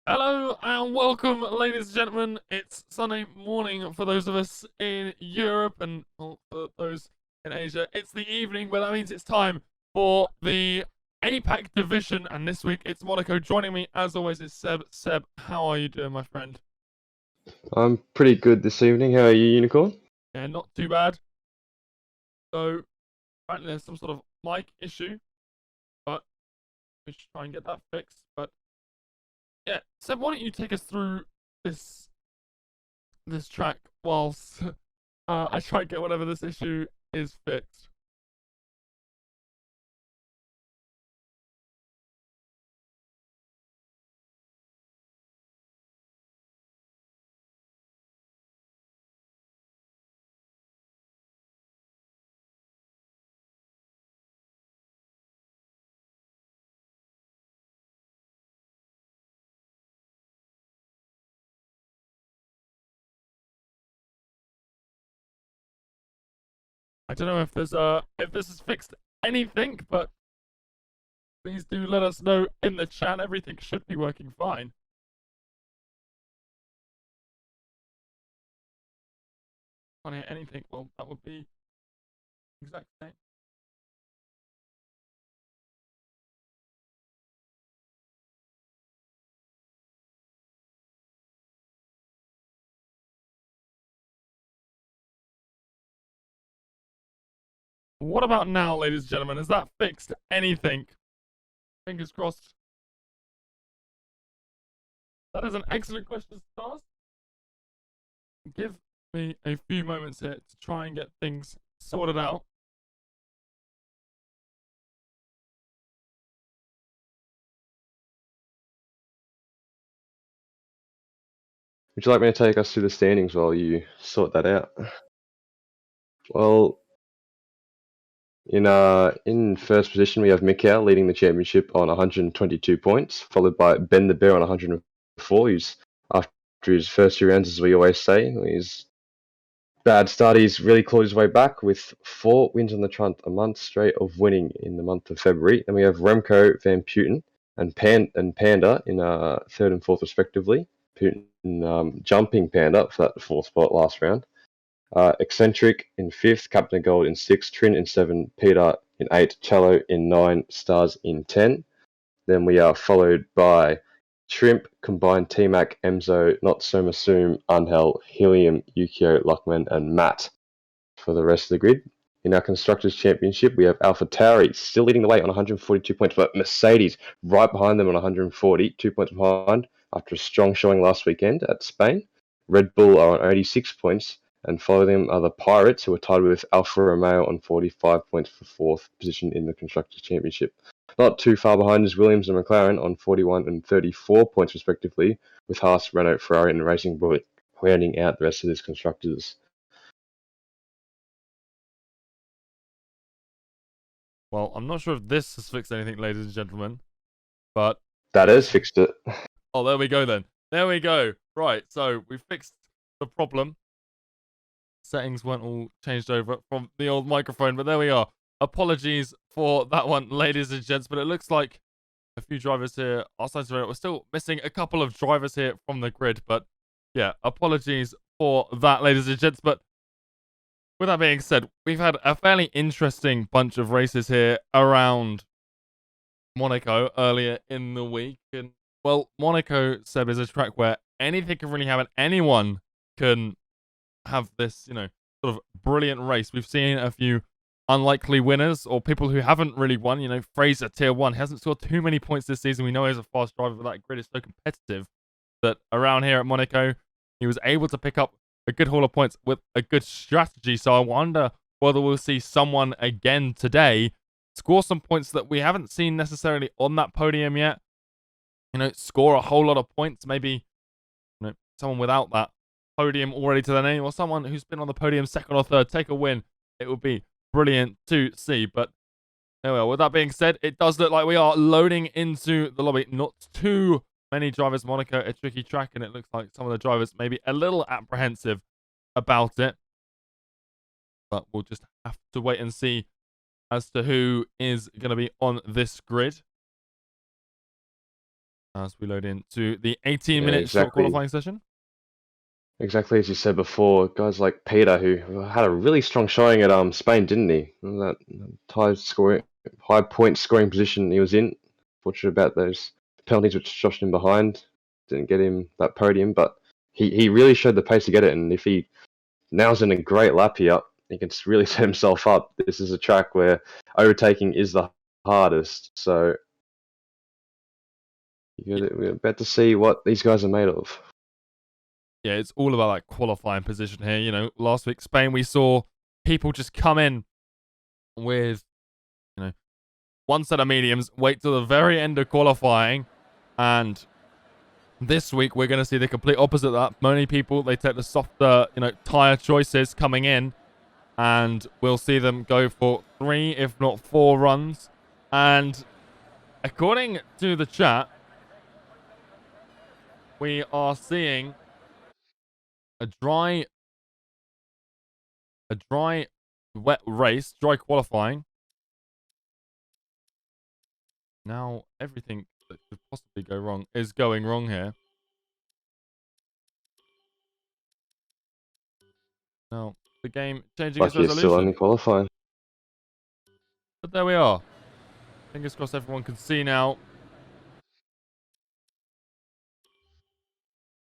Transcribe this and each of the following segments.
Hello and welcome, ladies and gentlemen. It's Sunday morning for those of us in Europe, and well, for those in Asia, it's the evening, but that means it's time for the APAC division. And this week it's Monaco. Joining me, as always, is Seb. Seb, how are you doing, my friend? I'm pretty good this evening. How are you, Unicorn? Yeah, not too bad. So, apparently, there's some sort of mic issue, but we should try and get that fixed. But yeah, Seb, why don't you take us through this track whilst I try and get whatever this issue is fixed. I don't know if this has fixed anything, but please do let us know in the chat. Everything should be working fine. Can't hear anything. Well, that would be exact same. What about now, ladies and gentlemen? Has that fixed anything? Fingers crossed. That is an excellent question to ask. Give me a few moments here to try and get things sorted out. Would you like me to take us through the standings while you sort that out? Well, in first position we have Mikhail leading the championship on 122 points, followed by Ben the Bear on 104. Who's after his first two rounds, as we always say, his bad start, he's really clawed his way back with 4 wins on the trot, a month straight of winning in the month of February. Then we have Remco Van Putten and Panda in third and fourth respectively. Putin jumping Panda for that fourth spot last round. Eccentric in fifth, Captain of Gold in sixth, Trin in seven, Peter in eight, Cello in nine, Stars in 10. Then we are followed by Shrimp, Combined, T-Mac, Emzo, Not So Masum, Unhel, Helium, Yukio, Luckman, and Matt for the rest of the grid. In our Constructors' Championship, we have Alpha Tauri still leading the way on 142 points, but Mercedes right behind them on 140, 2 points behind after a strong showing last weekend at Spain. Red Bull are on 86 points, and following them are the Pirates, who are tied with Alfa Romeo on 45 points for fourth position in the Constructors' Championship. Not too far behind is Williams and McLaren on 41 and 34 points respectively, with Haas, Renault, Ferrari, and Racing Bullet rounding out the rest of this Constructors. Well, I'm not sure if this has fixed anything, ladies and gentlemen, but That has fixed it. oh, there we go then. There we go. Right, so we fixed the problem. Settings weren't all changed over from the old microphone, but there we are. Apologies for that one, ladies and gents, but it looks like a few drivers here are starting to. We're still missing a couple of drivers here from the grid, but yeah, apologies for that, ladies and gents. But with that being said, we've had a fairly interesting bunch of races here around Monaco earlier in the week. And, well, Monaco, Seb, is a track where anything can really happen. Anyone can have this, sort of brilliant race. We've seen a few unlikely winners or people who haven't really won. Fraser, tier 1, hasn't scored too many points this season. We know he's a fast driver, but that grid is so competitive that around here at Monaco, he was able to pick up a good haul of points with a good strategy. So I wonder whether we'll see someone again today score some points that we haven't seen necessarily on that podium yet. Score a whole lot of points. Maybe, someone without that podium already to their name, or someone who's been on the podium second or third take a win. It would be brilliant to see. But there we are. With that being said, it does look like we are loading into the lobby. Not too many drivers. Monaco, a tricky track, and it looks like some of the drivers may be a little apprehensive about it. But we'll just have to wait and see as to who is going to be on this grid. as we load into the 18-minute short exactly. qualifying session. Exactly as you said before, guys like Peter, who had a really strong showing at Spain, didn't he? That high point scoring position he was in. Fortunate about those penalties which joshed him behind, didn't get him that podium, but he really showed the pace to get it. And if he now's in a great lap here, he can really set himself up. This is a track where overtaking is the hardest, so we're about to see what these guys are made of. Yeah, it's all about that qualifying position here. You know, last week Spain, we saw people just come in with, you know, one set of mediums, wait till the very end of qualifying, and this week we're going to see the complete opposite of that. Many people, they take the softer, you know, tyre choices coming in, and we'll see them go for 3, if not 4 runs. And according to the chat, we are seeing a dry, wet race, dry qualifying. Now, everything that could possibly go wrong is going wrong here. Now, the game changing its Like you're still only resolution. qualifying. But there we are. Fingers crossed everyone can see now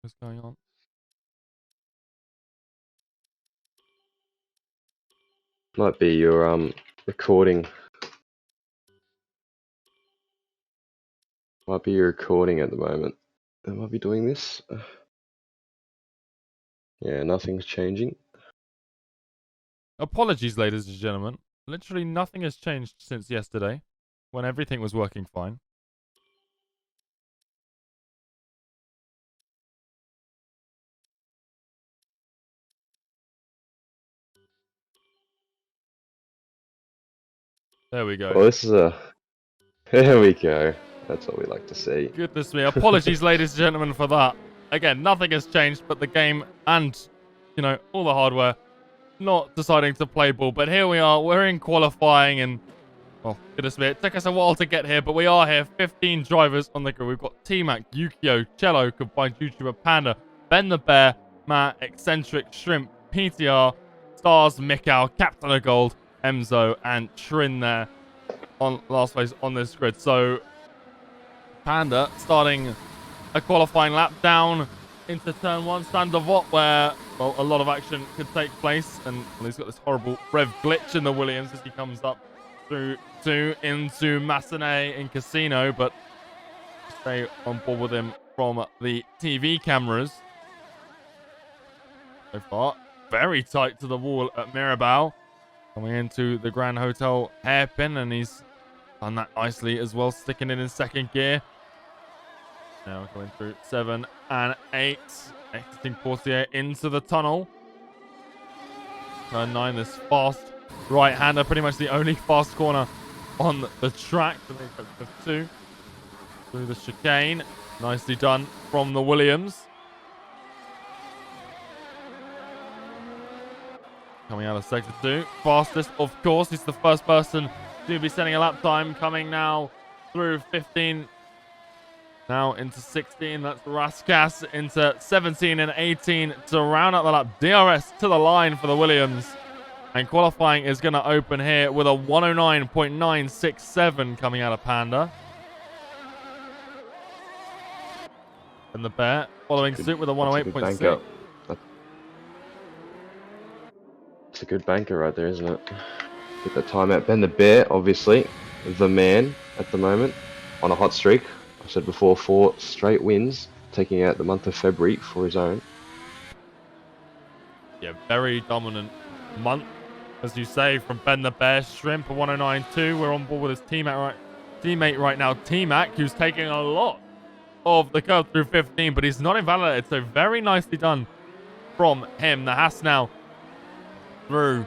what's going on. Might be your recording. Might be your recording at the moment. I might be doing this. Yeah, nothing's changing. Apologies, ladies and gentlemen. Literally nothing has changed since yesterday, when everything was working fine. There we go. Well, this is a... There we go. That's what we like to see. Goodness me. Apologies, ladies and gentlemen, for that. Again, nothing has changed but the game and, you know, all the hardware not deciding to play ball. But here we are. We're in qualifying and, oh, goodness me. It took us a while to get here, but we are here. 15 drivers on the grid. We've got T-Mac, Yukio, Cello, Combined YouTuber, Panda, Ben the Bear, Matt, Eccentric, Shrimp, PTR, Stars, Mikau, Captain of Gold, Emzo, and Trin there on last place on this grid. So, Panda starting a qualifying lap down into turn 1, stand of what, where, well, a lot of action could take place. And well, he's got this horrible rev glitch in the Williams as he comes up through into Massenet in Casino, but stay on board with him from the TV cameras. So far, very tight to the wall at Mirabao. Coming into the Grand Hotel hairpin, and he's done that nicely as well, sticking it in second gear. Now going through 7 and 8. Exiting Portier into the tunnel. Turn 9, this fast right-hander, pretty much the only fast corner on the track. So they go for 2 through the chicane. Nicely done from the Williams. Coming out of sector 2. Fastest, of course. He's the first person to be setting a lap time. Coming now through 15. Now into 16. That's Raskas into 17 and 18 to round out the lap. DRS to the line for the Williams. And qualifying is going to open here with a 109.967 coming out of Panda. And the Bear following suit with a 108.6. It's a good banker right there, isn't it? Get that time out. Ben the Bear, obviously, the man at the moment, on a hot streak. I said before, 4 straight wins, taking out the month of February for his own. Yeah, very dominant month, as you say, from Ben the Bear. Shrimp, a 109.2. We're on board with his teammate right now, T-Mac, who's taking a lot of the curve through 15, but he's not invalidated, so very nicely done from him. The Haas now through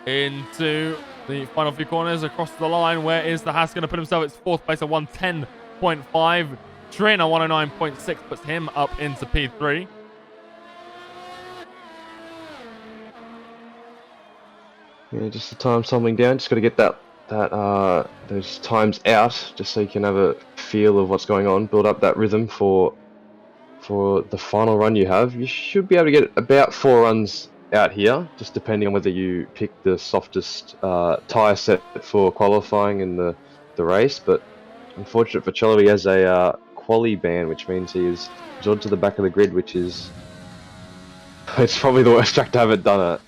into the final few corners across the line. Where is the Haas going to put himself? It's 4th place at 110.5. Trin, a 109.6, puts him up into P3. Yeah, just the time tumbling down. Just got to get that those times out, just so you can have a feel of what's going on, build up that rhythm for the final run you have. You should be able to get about 4 runs out here, just depending on whether you pick the softest tyre set for qualifying in the race. But unfortunate for Cholo, he has a quali ban, which means he is resorted to the back of the grid, which is it's probably the worst track to have it done at.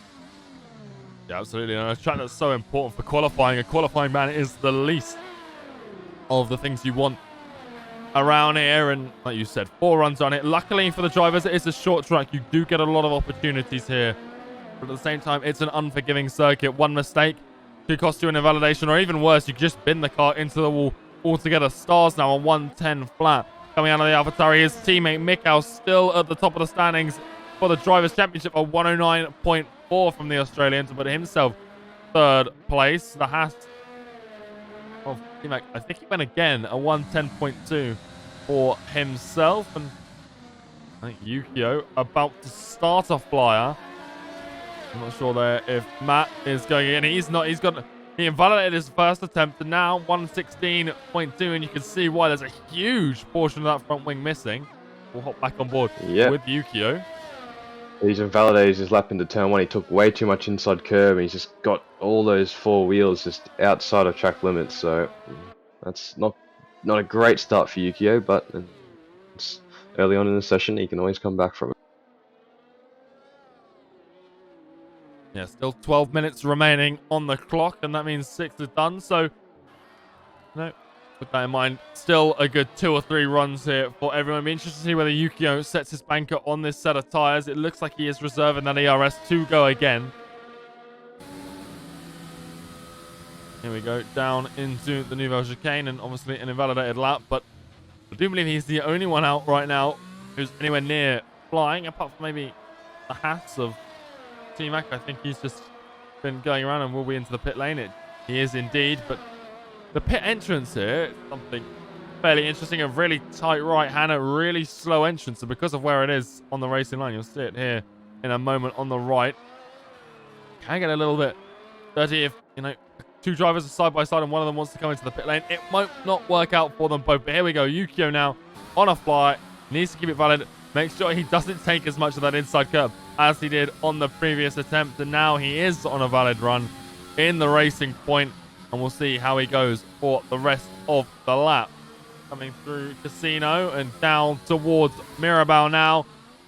Yeah, absolutely. And a track that's so important for qualifying. A qualifying ban is the least of the things you want around here. And like you said, 4 runs on it. Luckily for the drivers, it is a short track. You do get a lot of opportunities here. But at the same time, it's an unforgiving circuit. One mistake could cost you an invalidation, or even worse, you could just bin the car into the wall altogether. Stars now on 110 flat. Coming out of the AlphaTauri, his teammate Mikhail still at the top of the standings for the Drivers' Championship, a 109.4 from the Australian to put himself 3rd place. The Haas of T-Mac, I think he went again, a 110.2 for himself. And I think Yukio about to start a flyer. I'm not sure there if Matt is going in. He's not. He invalidated his first attempt, and now 116.2, and you can see why there's a huge portion of that front wing missing. We'll hop back on board with Yukio. He's invalidated his lap into turn 1. He took way too much inside curb, and he's just got all those 4 wheels just outside of track limits. So that's not a great start for Yukio, but it's early on in the session. He can always come back from it. Yeah, still 12 minutes remaining on the clock, and that means 6 is done. So, no, with that in mind, still a good 2 or 3 runs here for everyone. It'll be interesting to see whether Yukio sets his banker on this set of tyres. It looks like he is reserving that ERS to go again. Here we go, down into the Nouvelle Chicane, and obviously an invalidated lap. But I do believe he's the only one out right now who's anywhere near flying, apart from maybe the Haas of T-Mac. I think he's just been going around and will be into the pit lane. He is indeed, but the pit entrance here is something fairly interesting. A really tight right-hander, really slow entrance, and because of where it is on the racing line, you'll see it here in a moment on the right. Can get a little bit dirty if, 2 drivers are side by side and one of them wants to come into the pit lane. It might not work out for them both, but here we go. Yukio now on a fly, needs to keep it valid. Make sure he doesn't take as much of that inside curb as he did on the previous attempt. And now he is on a valid run in the racing point. And we'll see how he goes for the rest of the lap. Coming through Casino and down towards Mirabel now.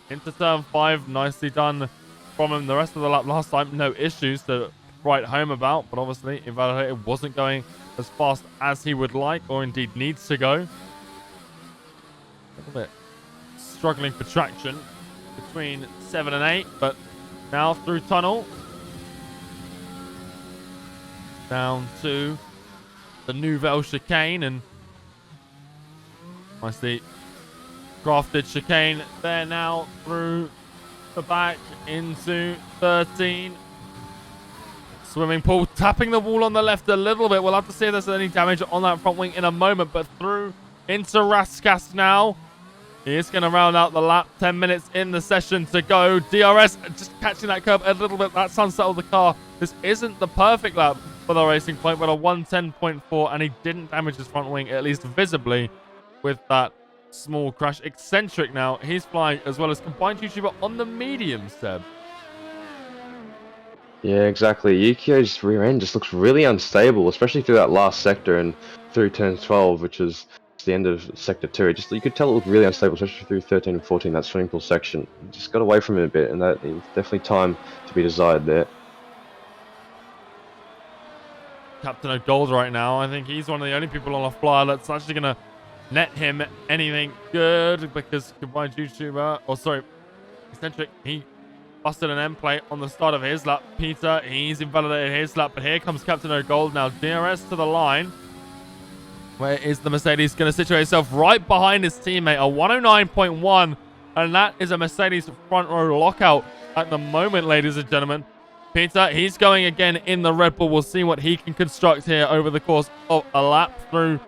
Into turn 5. Nicely done from him. The rest of the lap last time, no issues to write home about. But obviously, Invalidated wasn't going as fast as he would like, or indeed needs to go. A little bit struggling for traction between 7 and 8, but now through tunnel down to the Nouvelle Chicane, and nicely crafted chicane there now through the back into 13. Swimming pool tapping the wall on the left a little bit. We'll have to see if there's any damage on that front wing in a moment, but through into Raskas now. He is going to round out the lap. 10 minutes in the session to go. DRS just catching that curb a little bit. That's unsettled the car. This isn't the perfect lap for the racing point, but a 110.4, and he didn't damage his front wing, at least visibly, with that small crash. Eccentric now. He's flying as well as combined YouTuber on the medium, Seb. Yeah, exactly. Yukio's rear end just looks really unstable, especially through that last sector and through turn 12, which is the end of sector 2. You could tell it looked really unstable, especially through 13 and 14, that swimming pool section. Just got away from it a bit, and that is definitely time to be desired there. Captain O'Gold right now, I think he's one of the only people on a flyer that's actually going to net him anything good, because combined YouTuber, Eccentric, he busted an end plate on the start of his lap. Peter, he's invalidated his lap, but here comes Captain O'Gold now. DRS to the line. Where is the Mercedes going to situate itself? Right behind his teammate, a 109.1. And that is a Mercedes front row lockout at the moment, ladies and gentlemen. Peter, he's going again in the Red Bull. We'll see what he can construct here over the course of a lap through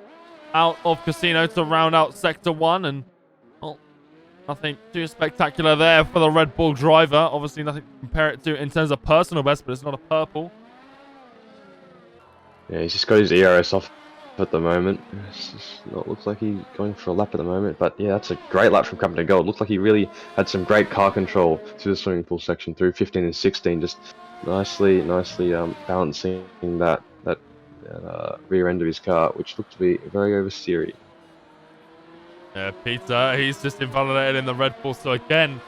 out of Casino to round out Sector 1. And, well, nothing too spectacular there for the Red Bull driver. Obviously, nothing to compare it to in terms of personal best, but it's not a purple. Yeah, he's just got his ERS off at the moment. It's just not looks like he's going for a lap at the moment. But yeah, that's a great lap from Captain Gold. Looked like he really had some great car control through the swimming pool section through 15 and 16, just nicely balancing that rear end of his car, which looked to be very oversteery. Yeah, Peter, he's just invalidated in the Red Bull. So again,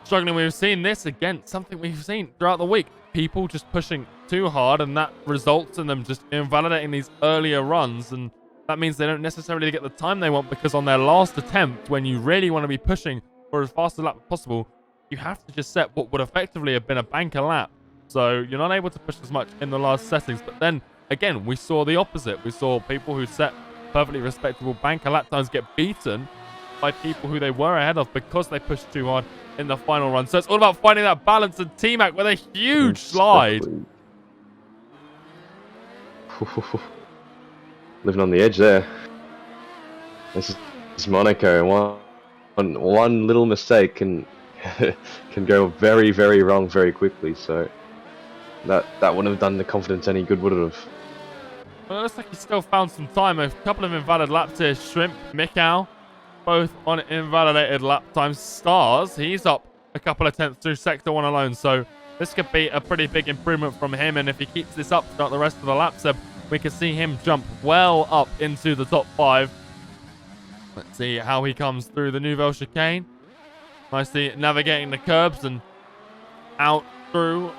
struggling. We've seen this again, something we've seen throughout the week. People just pushing too hard, and that results in them just invalidating these earlier runs, and that means they don't necessarily get the time they want, because on their last attempt, when you really want to be pushing for as fast a lap as possible, you have to just set what would effectively have been a banker lap. So you're not able to push as much in the last settings. But then again, we saw the opposite. We saw people who set perfectly respectable banker lap times get beaten by people who they were ahead of because they pushed too hard in the final run. So it's all about finding that balance, and T-Mac with a huge slide. Living on the edge there. This is Monaco. One little mistake can go very, very wrong very quickly. So that wouldn't have done the confidence any good, would it have? Well, it looks like he still found some time. A couple of invalid laps here. Shrimp, Mikau, both on invalidated lap times. Stars, he's up a couple of tenths through Sector 1 alone. So this could be a pretty big improvement from him. And if he keeps this up throughout the rest of the laps, we can see him jump well up into the top 5. Let's see how he comes through the Nouvelle Chicane. Nicely navigating the curbs and out through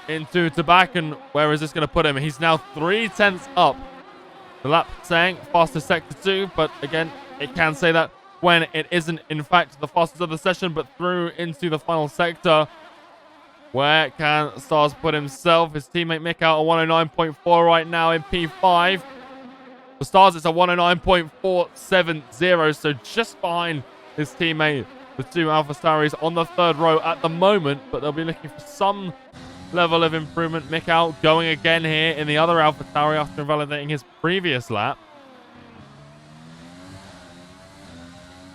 into Tabac. And where is this going to put him? He's now 3 tenths up. The lap saying fastest Sector 2, but again, it can say that when it isn't in fact the fastest of the session. But through into the final sector, where can Stars put himself? His teammate Mick out a 109.4 right now in P5. For Stars, it's a 109.470, so just behind his teammate, the two Alpha Staris on the third row at the moment, but they'll be looking for some level of improvement. Mick out going again here in the other Alpha Tauri after invalidating his previous lap.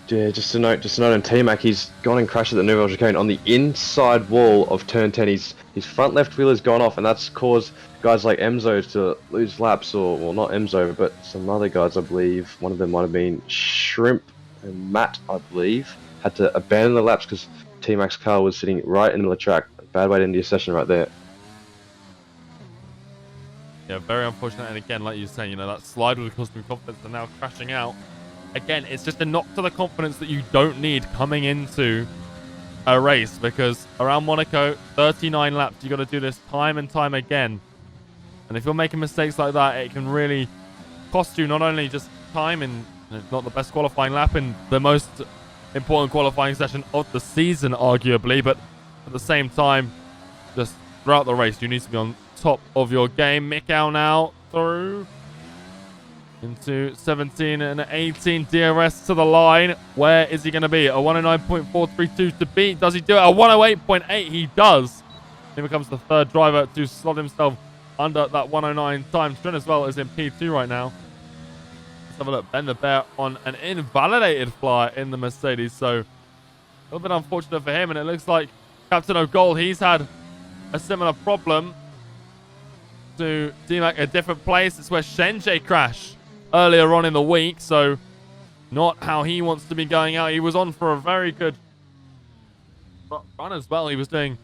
Yeah, just a note on T-Mac, he's gone and crashed at the Nouvelle Chicane on the inside wall of turn 10. His front left wheel has gone off, and that's caused guys like Emzo to lose laps, or, well, not Emzo, but some other guys, I believe. One of them might have been Shrimp and Matt, I believe, had to abandon the laps because T-Mac's car was sitting right in the middle of the track. Bad way to end your session right there. Yeah, very unfortunate. And again, like you say, that slide would have caused him confidence, and now crashing out. Again, it's just a knock to the confidence that you don't need coming into a race, because around Monaco, 39 laps, you got to do this time and time again. And if you're making mistakes like that, it can really cost you not only just time and not the best qualifying lap in the most important qualifying session of the season, arguably, but at the same time, just throughout the race, you need to be on top of your game. Mikau now through into 17 and 18 DRS to the line. Where is he going to be? A 109.432 to beat. Does he do it? A 108.8. He does. He becomes the third driver to slot himself under that 109 time. Trin as well is in P2 right now. Let's have a look. Ben the Bear on an invalidated flyer in the Mercedes. So a little bit unfortunate for him. And it looks like Captain O'Gold, he's had a similar problem to T-Mac, a different place. It's where Shenjie crashed earlier on in the week, so not how he wants to be going out. He was on for a very good run as well. He was doing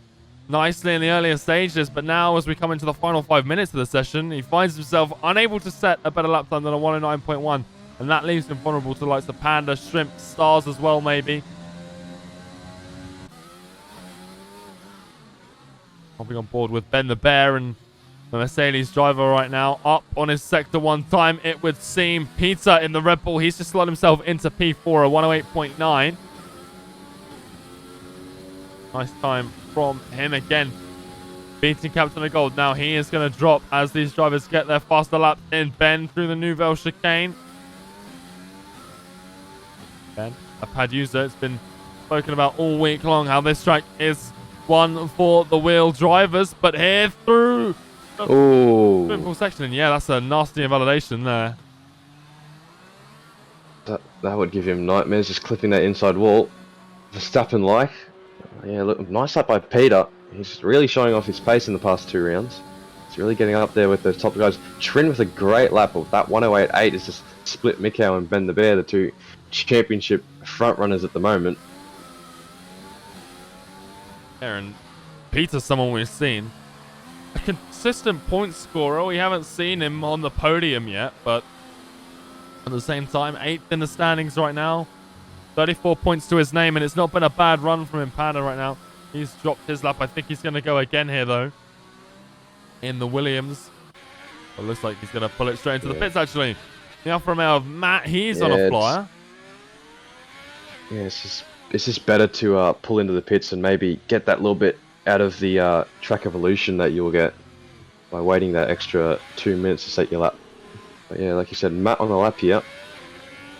nicely in the earlier stages, but now as we come into the final 5 minutes of the session, he finds himself unable to set a better lap time than a 109.1, and that leaves him vulnerable to the likes of Panda, Shrimp, Stars as well, maybe. Hopping on board with Ben the Bear and the Mercedes driver right now, up on his Sector 1 time, it would seem. Peter in the Red Bull, he's just slotted himself into P4, a 108.9. Nice time from him again, beating Captain of Gold. Now he is going to drop as these drivers get their faster laps in. Ben through the Nouvelle Chicane. Ben, a pad user. It's been spoken about all week long how this track is one for the wheel drivers, but here through Oh, simple section, and yeah, that's a nasty invalidation there. that would give him nightmares, just clipping that inside wall. Verstappen like. Yeah, look, nice up by Peter. He's really showing off his pace in the past 2 rounds. really getting up there with those top guys. Trin with a great lap of that 108.8 is just split Mikhail and Ben the Bear, the two championship front runners at the moment. Aaron, Peter's someone we've seen. A consistent point scorer. We haven't seen him on the podium yet, but at the same time, 8th in the standings right now. 34 points to his name, and it's not been a bad run from him, Panda, right now. He's dropped his lap. I think he's going to go again here, though, in the Williams. It looks like he's going to pull it straight into the pits, actually. The Alfa Romeo of Matt, he's on a flyer. Yeah, it's just better to pull into the pits and maybe get that little bit out of the track evolution that you'll get by waiting that extra 2 minutes to set your lap. But yeah, like you said, Matt on the lap here.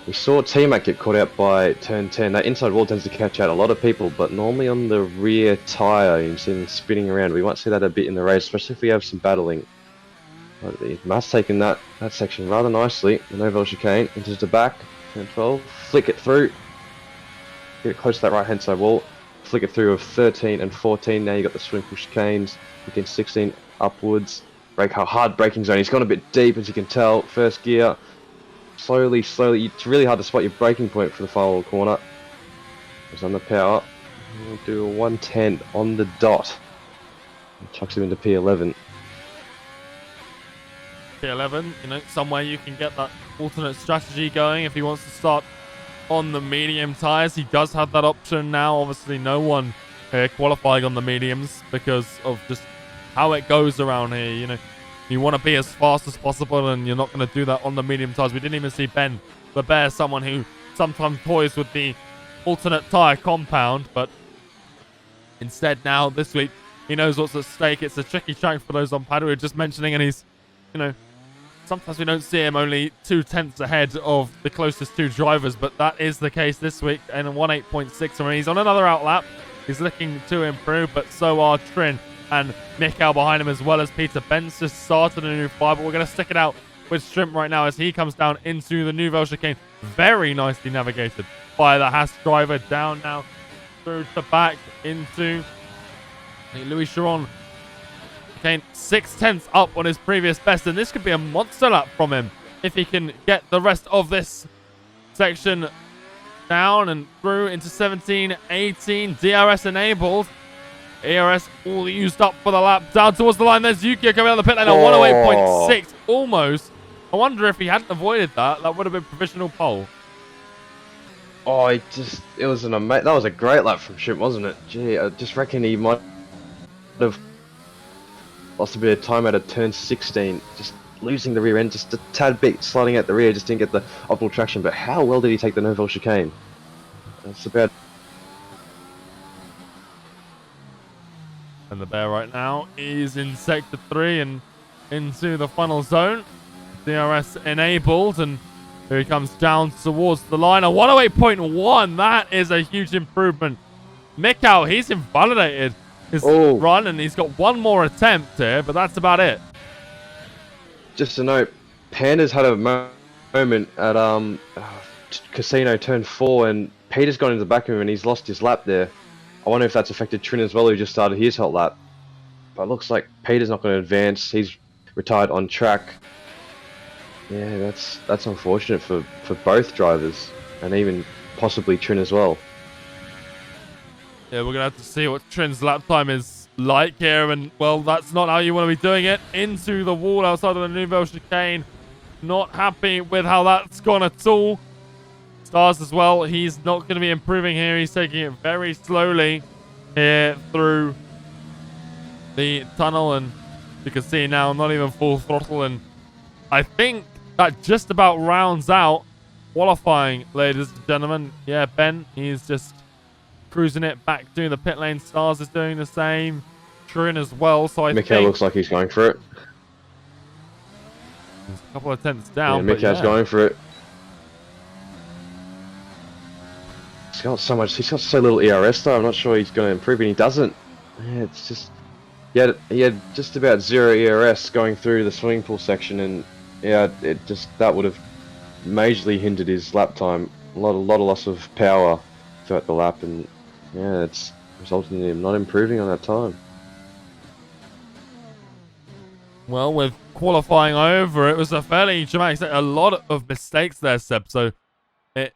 We saw T-Mac get caught out by turn 10. That inside wall tends to catch out a lot of people, but normally on the rear tyre, you see them spinning around. We might see that a bit in the race, especially if we have some battling. But Matt's taking that section rather nicely. The Novel chicane into the back, turn 12, flick it through. Get it close to that right-hand side wall. Flick it through of 13 and 14. Now you got the swing push chicanes. Against 16 upwards. Brake hard braking zone. He's gone a bit deep, as you can tell. First gear. Slowly. It's really hard to spot your braking point for the final corner. He's on the power. We'll do a 110 on the dot. Chucks him into P11. P11, somewhere you can get that alternate strategy going if he wants to start on the medium tyres. He does have that option now. Obviously, no one qualifying on the mediums because of just how it goes around here. You want to be as fast as possible, and you're not going to do that on the medium tyres. We didn't even see Ben the Bear, someone who sometimes toys with the alternate tyre compound, but instead now, this week, he knows what's at stake. It's a tricky track for those on pad. We were just mentioning, and he's, sometimes we don't see him only 2/10 ahead of the closest two drivers, but that is the case this week. And a 1:8.6, and he's on another outlap. He's looking to improve, but so are Trin and Mikhail behind him, as well as Peter. Ben's just started a new fire, but we're going to stick it out with Shrimp right now as he comes down into the Nouvelle chicane. Very nicely navigated by the Haas driver. Down now through the back into Louis Chiron. Okay, 6/10 up on his previous best, and this could be a monster lap from him if he can get the rest of this section down and through into 17, 18, DRS enabled. ERS all used up for the lap. Down towards the line, there's Yukio coming out of the pit lane at 108.6, almost. I wonder if he hadn't avoided that, that would have been provisional pole. Oh, that was a great lap from Shrimp, wasn't it? Gee, I just reckon he might have lost a bit of time out of turn 16, just losing the rear end, just a tad bit sliding out the rear, just didn't get the optimal traction. But how well did he take the Nouvelle chicane? That's about. And the Bear right now is in sector 3 and into the final zone. DRS enabled, and here he comes down towards the line. A 108.1, that is a huge improvement. Mikhail, he's invalidated his run, and he's got one more attempt here, but that's about it. Just a note, Panda's had a moment at Casino turn 4, and Peter's gone into the back of him, and he's lost his lap there. I wonder if that's affected Trin as well, who just started his hot lap. But it looks like Peter's not going to advance. He's retired on track. Yeah, that's unfortunate for both drivers, and even possibly Trin as well. Yeah, we're going to have to see what Trin's lap time is like here, and, well, that's not how you want to be doing it. Into the wall outside of the Nouvelle chicane. Not happy with how that's gone at all. Stars as well, he's not going to be improving here. He's taking it very slowly here through the tunnel, and you can see now not even full throttle, and I think that just about rounds out qualifying, ladies and gentlemen. Yeah, Ben, he's just cruising it back to the pit lane. Stars is doing the same. Trin as well, so I Mikhail think looks like he's going for it. There's a couple of tenths down, Yeah, but Mikhail's going for it. He's got so little ERS though. I'm not sure he's going to improve, and he doesn't. Yeah, it's just he had just about 0 ERS going through the swimming pool section, and yeah, that would have majorly hindered his lap time. A lot of loss of power throughout the lap, and yeah, it's resulted in him not improving on that time. Well, with qualifying over, it was a fairly dramatic set. A lot of mistakes there, Seb. So it,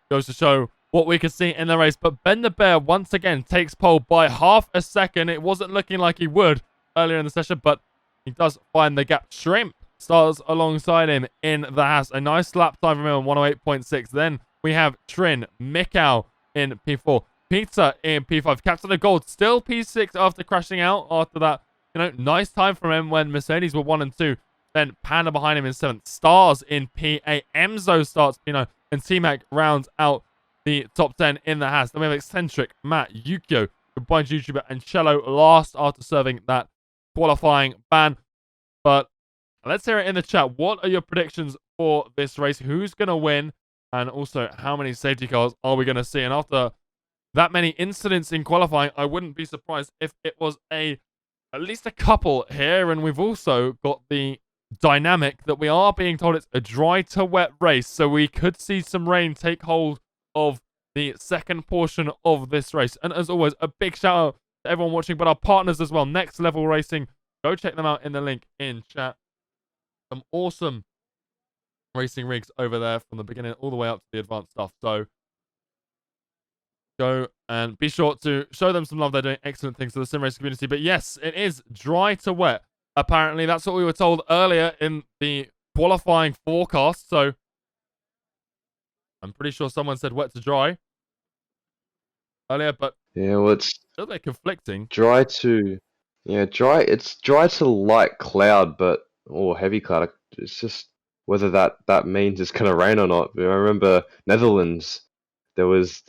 goes to show what we could see in the race. But Ben the Bear once again takes pole by half a second. It wasn't looking like he would earlier in the session, but he does find the gap. Shrimp starts alongside him in the Haas. A nice lap time from him on 108.6. Then we have Trin, Mikau in P4, Peter in P5, Captain of Gold still P6 after crashing out after that. Nice time from him when Mercedes were 1 and 2. Then Panda behind him in 7th. Stars in P8. Emzo starts P9. And T-Mac rounds out the top 10 in the Haas. Then we have Eccentric, Matt, Yukio, combined YouTuber, and Cello last after serving that qualifying ban. But let's hear it in the chat. What are your predictions for this race? Who's going to win? And also, how many safety cars are we going to see? And after that many incidents in qualifying, I wouldn't be surprised if it was at least a couple here. And we've also got the dynamic that we are being told it's a dry to wet race. So we could see some rain take hold of the second portion of this race. And as always, a big shout out to everyone watching, but our partners as well. Next Level Racing. Go check them out in the link in chat. Some awesome racing rigs over there from the beginning all the way up to the advanced stuff. So go and be sure to show them some love. They're doing excellent things to the sim racing community. But yes, it is dry to wet. Apparently, that's what we were told earlier in the qualifying forecast. So I'm pretty sure someone said wet to dry earlier, but yeah, well, it's a little bit conflicting. dry to dry. It's dry to light cloud, or heavy cloud. It's just whether that means it's gonna rain or not. I remember Netherlands. There was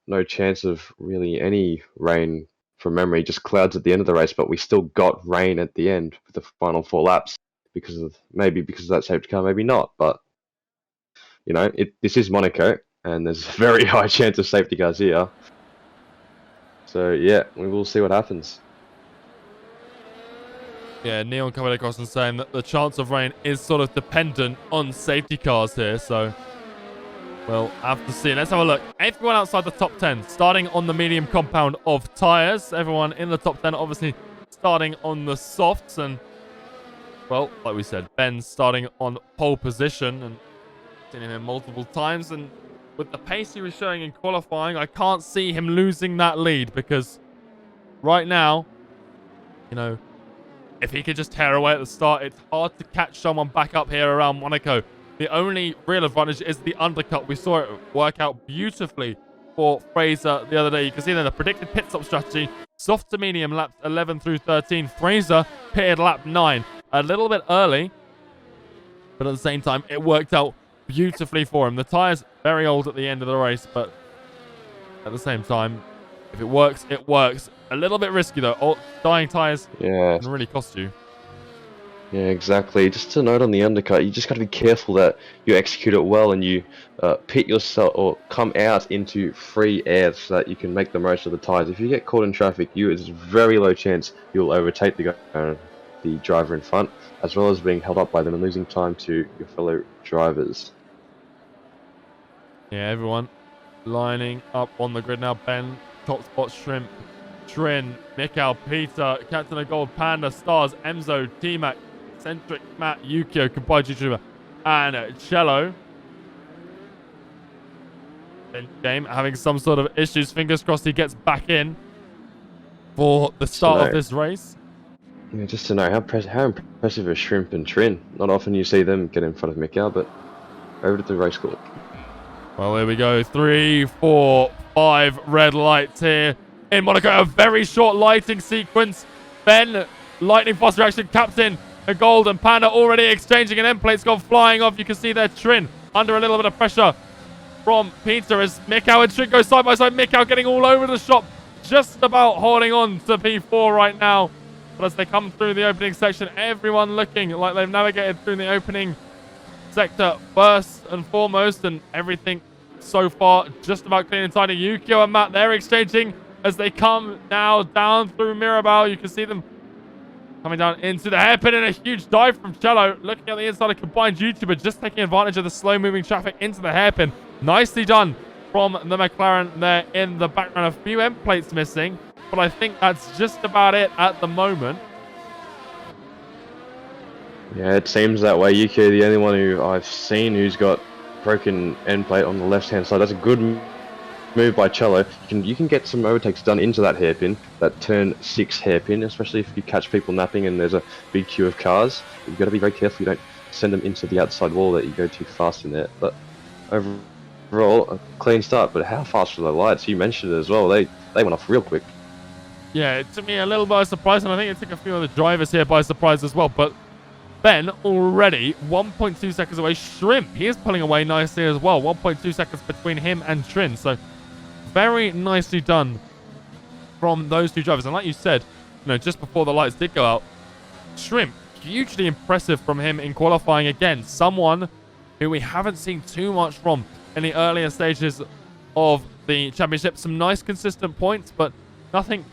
no chance of really any rain from memory, just clouds at the end of the race, but we still got rain at the end for the final 4 laps because of that safety car, maybe not. But this is Monaco, and there's a very high chance of safety cars here. So yeah, we will see what happens. Yeah, Neon coming across and saying that the chance of rain is sort of dependent on safety cars here, so we'll have to see. Let's have a look. Everyone outside the top 10, starting on the medium compound of tyres. Everyone in the top 10, obviously, starting on the softs. And, well, like we said, Ben's starting on pole position and seen him multiple times. And with the pace he was showing in qualifying, I can't see him losing that lead because right now, if he could just tear away at the start, it's hard to catch someone back up here around Monaco. The only real advantage is the undercut. We saw it work out beautifully for Fraser the other day. You can see there the predicted pit stop strategy. Soft to medium laps 11 through 13. Fraser pitted lap 9. A little bit early, but at the same time, it worked out beautifully for him. The tyres very old at the end of the race, but at the same time, if it works, it works. A little bit risky though. Dying tyres can really cost you. Yeah, exactly. Just to note on the undercut, you just got to be careful that you execute it well and you pit yourself or come out into free air so that you can make the most of the tyres. If you get caught in traffic, there's a very low chance you'll overtake the driver in front, as well as being held up by them and losing time to your fellow drivers. Yeah, everyone lining up on the grid now. Ben, top spot, Shrimp, Trin, Mikau, Peter, Captain of Gold, Panda, Stars, Emzo, T-Mac, Eccentric, Matt, Yukio, combined YouTuber, and Cello. Game having some sort of issues. Fingers crossed he gets back in for the start of this race. Yeah, just to know how impressive are Shrimp and Trin. Not often you see them get in front of Mikau, but over to the race course. Well, here we go. 3, 4, 5 red lights here in Monaco. A very short lighting sequence. Ben, lightning fast reaction, Captain, a Gold and Panda already exchanging an end plate's gone flying off. You can see there Trin under a little bit of pressure from Peter as Mikau and Trin go side by side. Mikau getting all over the shop, just about holding on to P4 right now. But as they come through the opening section, everyone looking like they've navigated through the opening sector first and foremost, and everything so far just about clean and tidy. Yukio and Matt, they're exchanging as they come now down through Mirabal. You can see them coming down into the hairpin, and a huge dive from Cello. Looking at the inside of combined YouTuber, just taking advantage of the slow-moving traffic into the hairpin. Nicely done from the McLaren there in the background. A few end plates missing, but I think that's just about it at the moment. Yeah, it seems that way. UK, the only one who I've seen who's got broken end plate on the left-hand side. That's a good move by Cello. You can get some overtakes done into that hairpin, that turn 6 hairpin, especially if you catch people napping and there's a big queue of cars. You've got to be very careful you don't send them into the outside wall that you go too fast in there. But overall, a clean start. But how fast were the lights? You mentioned it as well. They went off real quick. Yeah, it took me a little by surprise, and I think it took a few of the drivers here by surprise as well. But Ben already 1.2 seconds away. Shrimp, he is pulling away nicely as well. 1.2 seconds between him and Trin. So very nicely done from those two drivers. And like you said, just before the lights did go out, Shrimp, hugely impressive from him in qualifying again. Someone who we haven't seen too much from in the earlier stages of the championship. Some nice consistent points, but nothing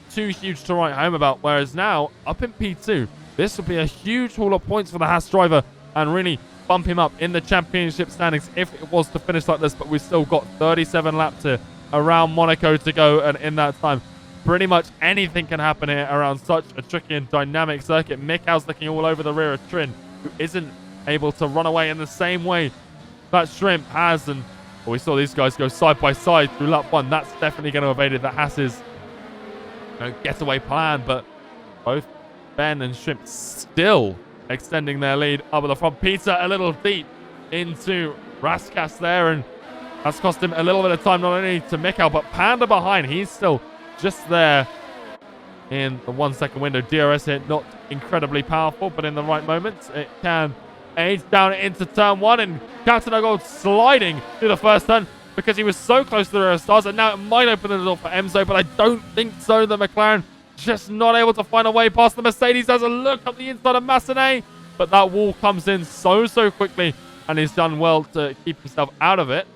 too huge to write home about. Whereas now, up in P2, this will be a huge haul of points for the Haas driver and really bump him up in the championship standings if it was to finish like this. But we've still got 37 laps here around Monaco to go, and in that time, pretty much anything can happen here around such a tricky and dynamic circuit. Mikhail's looking all over the rear of Trin, who isn't able to run away in the same way that Shrimp has. And we saw these guys go side by side through lap 1. That's definitely going to evade the Haas's getaway plan. But both Ben and Shrimp still extending their lead up at the front. Peter a little deep into Raskas there, and that's cost him a little bit of time, not only to Mikhail, but Panda behind. He's still just there in the 1 second window. DRS here, not incredibly powerful, but in the right moments, it can aid down into turn 1. And Captain Gold sliding through the first turn because he was so close to the rear stars. And now it might open the door for Enzo, but I don't think so. The McLaren just not able to find a way past the Mercedes. Has a look up the inside of Massenet, but that wall comes in so quickly, and he's done well to keep himself out of it.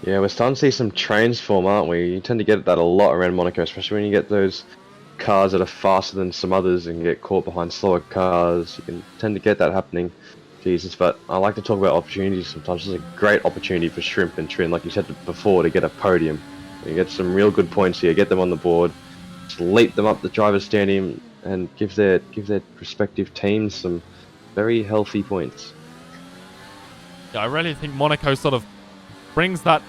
Yeah, we're starting to see some trains form, aren't we? You tend to get that a lot around Monaco, especially when you get those cars that are faster than some others and get caught behind slower cars. You can tend to get that happening. Jesus, but I like to talk about opportunities sometimes. This is a great opportunity for Shrimp and Trin, like you said before, to get a podium. You get some real good points here, get them on the board, just leap them up the driver's stadium, and give their respective teams some very healthy points. Yeah, I really think Monaco sort of brings that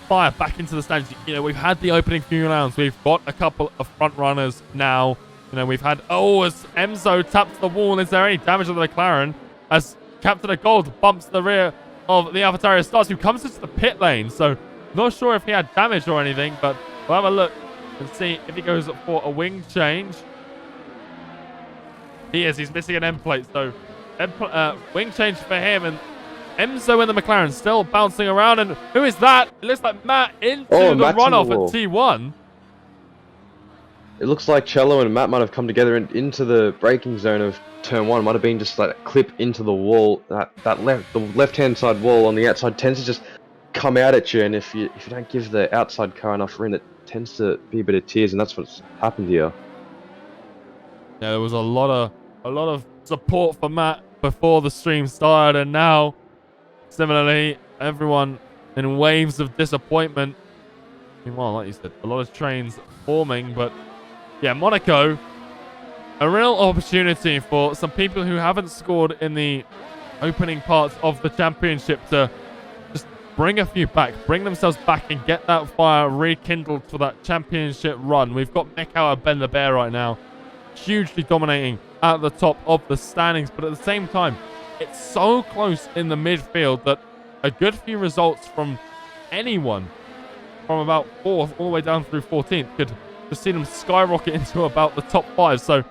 fire back into the stands. We've had the opening few rounds. We've got a couple of front runners now. We've had, as Enzo taps the wall, is there any damage on the McLaren? As Captain of Gold bumps the rear of the AlphaTauri Stars, who comes into the pit lane. So, not sure if he had damage or anything, but we'll have a look and see if he goes for a wing change. He's missing an end plate, so wing change for him. And Enzo in the McLaren still bouncing around. And who is that? It looks like Matt into the runoff at T1. It looks like Cello and Matt might have come together into the braking zone of turn 1. Might have been just like a clip into the wall. The left-hand side wall on the outside tends to just come out at you, and if you don't give the outside car enough room, it tends to be a bit of tears, and that's what's happened here. Yeah, there was a lot of support for Matt before the stream started, and now similarly everyone in waves of disappointment. Meanwhile, like you said, a lot of trains forming, but yeah, Monaco, a real opportunity for some people who haven't scored in the opening parts of the championship to just bring a few back, bring themselves back and get that fire rekindled for that championship run. We've got Mikhail and Ben the Bear right now, hugely dominating at the top of the standings, but at the same time, it's so close in the midfield that a good few results from anyone from about 4th all the way down through 14th could just see them skyrocket into about the top 5. So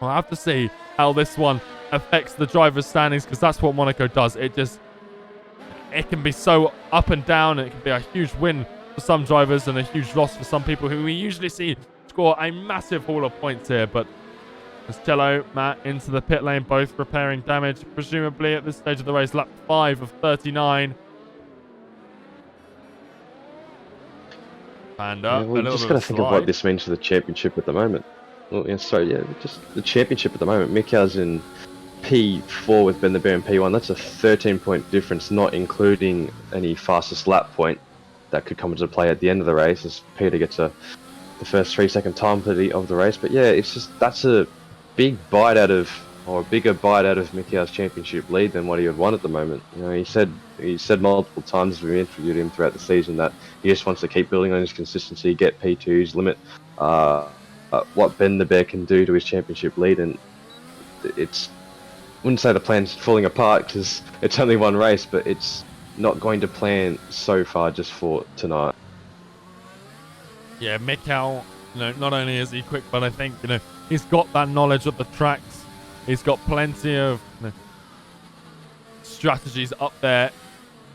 we'll have to see how this one affects the drivers' standings, because that's what Monaco does. It can be so up and down. It can be a huge win for some drivers and a huge loss for some people who we usually see score a massive haul of points here. But as Cello, Matt into the pit lane, both repairing damage, presumably at this stage of the race, lap 5 of 39. And we just got to think of what this means for the championship at the moment. Well, yeah, sorry, yeah, just the championship at the moment. Mikhail's in P4 with Ben the Bear in P1. That's a 13-point difference, not including any fastest lap point that could come into play at the end of the race, as Peter gets the the first 3-second time of the race. But yeah, it's just that's a big bite out of, or a bigger bite out of Mikel's championship lead than what he would want at the moment. You know, he said multiple times as we interviewed him throughout the season that he just wants to keep building on his consistency, get P2s, limit what Ben the Bear can do to his championship lead, and it's, I wouldn't say the plan's falling apart because it's only one race, but it's not going to plan so far just for tonight. Yeah, Mikel, not only is he quick, but I think, he's got that knowledge of the tracks. He's got plenty of strategies up there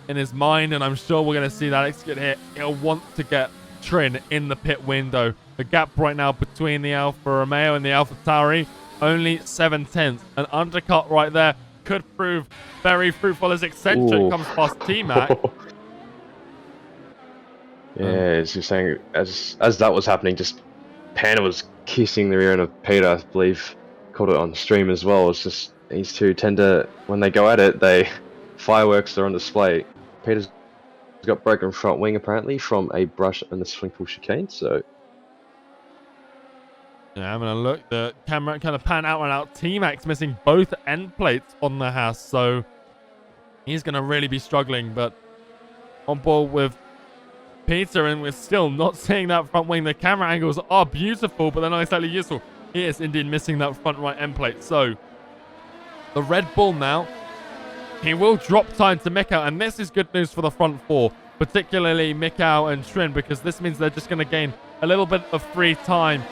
in his mind, and I'm sure we're going to see that execute here. He'll want to get Trin in the pit window. The gap right now between the Alfa Romeo and the Alfa Tauri, only 7/10. An undercut right there could prove very fruitful as Eccentric comes past T-Mac. Yeah, as you're saying, as that was happening, just Panda was kissing the rear end of Peter, I believe, caught it on stream as well. It's just these two tend to, when they go at it, fireworks are on display. Peter's got broken front wing apparently from a brush and the Swinkle chicane, so. Yeah, I'm going to look. The camera kind of pan out and out. T-Mac's missing both end plates on the Haas, so he's going to really be struggling, but on board with Peter, and we're still not seeing that front wing. The camera angles are beautiful, but they're not exactly useful. He is indeed missing that front right end plate. So the Red Bull now, he will drop time to Mikel, and this is good news for the front four, particularly Mikel and Trin, because this means they're just going to gain a little bit of free time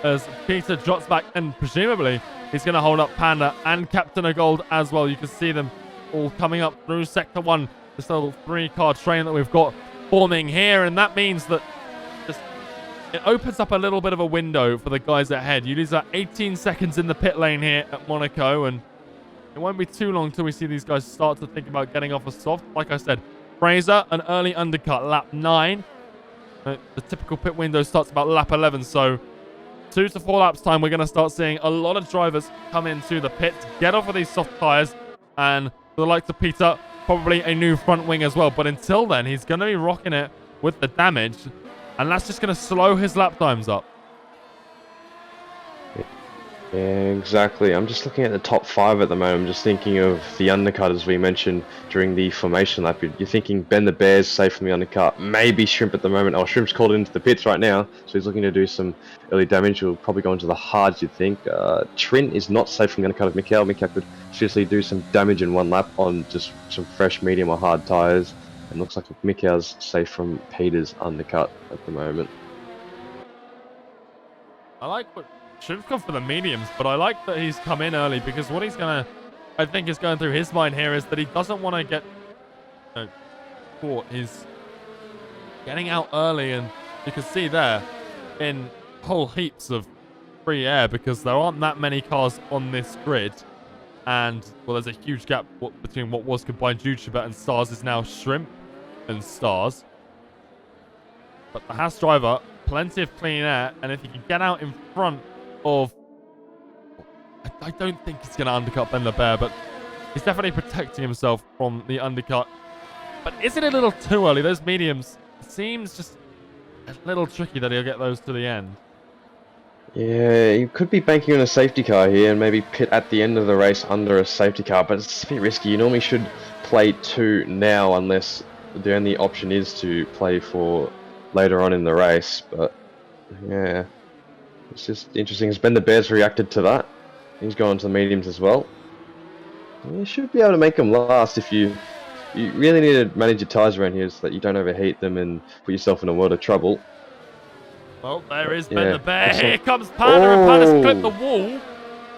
as Peter drops back, and presumably he's going to hold up Panda and Captain of Gold as well. You can see them all coming up through Sector 1, this little 3-car train that we've got forming here, and that means that it opens up a little bit of a window for the guys ahead. You lose that 18 seconds in the pit lane here at Monaco, and it won't be too long till we see these guys start to think about getting off a soft. Like I said, Fraser, an early undercut, lap 9. The typical pit window starts about lap 11, so 2 to 4 laps time, we're going to start seeing a lot of drivers come into the pits, get off of these soft tyres, and for the likes of Peter, probably a new front wing as well. But until then, he's going to be rocking it with the damage, and that's just going to slow his lap times up. Yeah, exactly. I'm just looking at the top 5 at the moment. I'm just thinking of the undercut, as we mentioned during the formation lap. You're thinking Ben the Bear's safe from the undercut. Maybe Shrimp at the moment. Oh, Shrimp's called into the pits right now, so he's looking to do some early damage. He'll probably go into the hards, you'd think. Trin is not safe from the undercut of Mikel. Mikel could seriously do some damage in one lap on just some fresh, medium or hard tyres. And looks like Mikel's safe from Peter's undercut at the moment. I like what Shrimp's gone for the mediums, but I like that he's come in early, because what he's going to, I think, is going through his mind here is that he doesn't want to get caught. He's getting out early, and you can see there in whole heaps of free air, because there aren't that many cars on this grid. And, well, there's a huge gap between what was combined YouTuber and Stars is now Shrimp and Stars. But the Haas driver, plenty of clean air, and if he can get out in front of, I don't think he's going to undercut Ben the Bear, but he's definitely protecting himself from the undercut. But is it a little too early? Those mediums seems just a little tricky that he'll get those to the end. Yeah, you could be banking on a safety car here and maybe pit at the end of the race under a safety car, but it's a bit risky. You normally should play 2 now unless the only option is to play for later on in the race. But yeah, it's just interesting as Ben the Bear's reacted to that. He's gone to the mediums as well. You should be able to make them last if you really need to manage your tyres around here so that you don't overheat them and put yourself in a world of trouble. Well, there is Ben the Bear. Here comes Panda, and Panda's clipped the wall.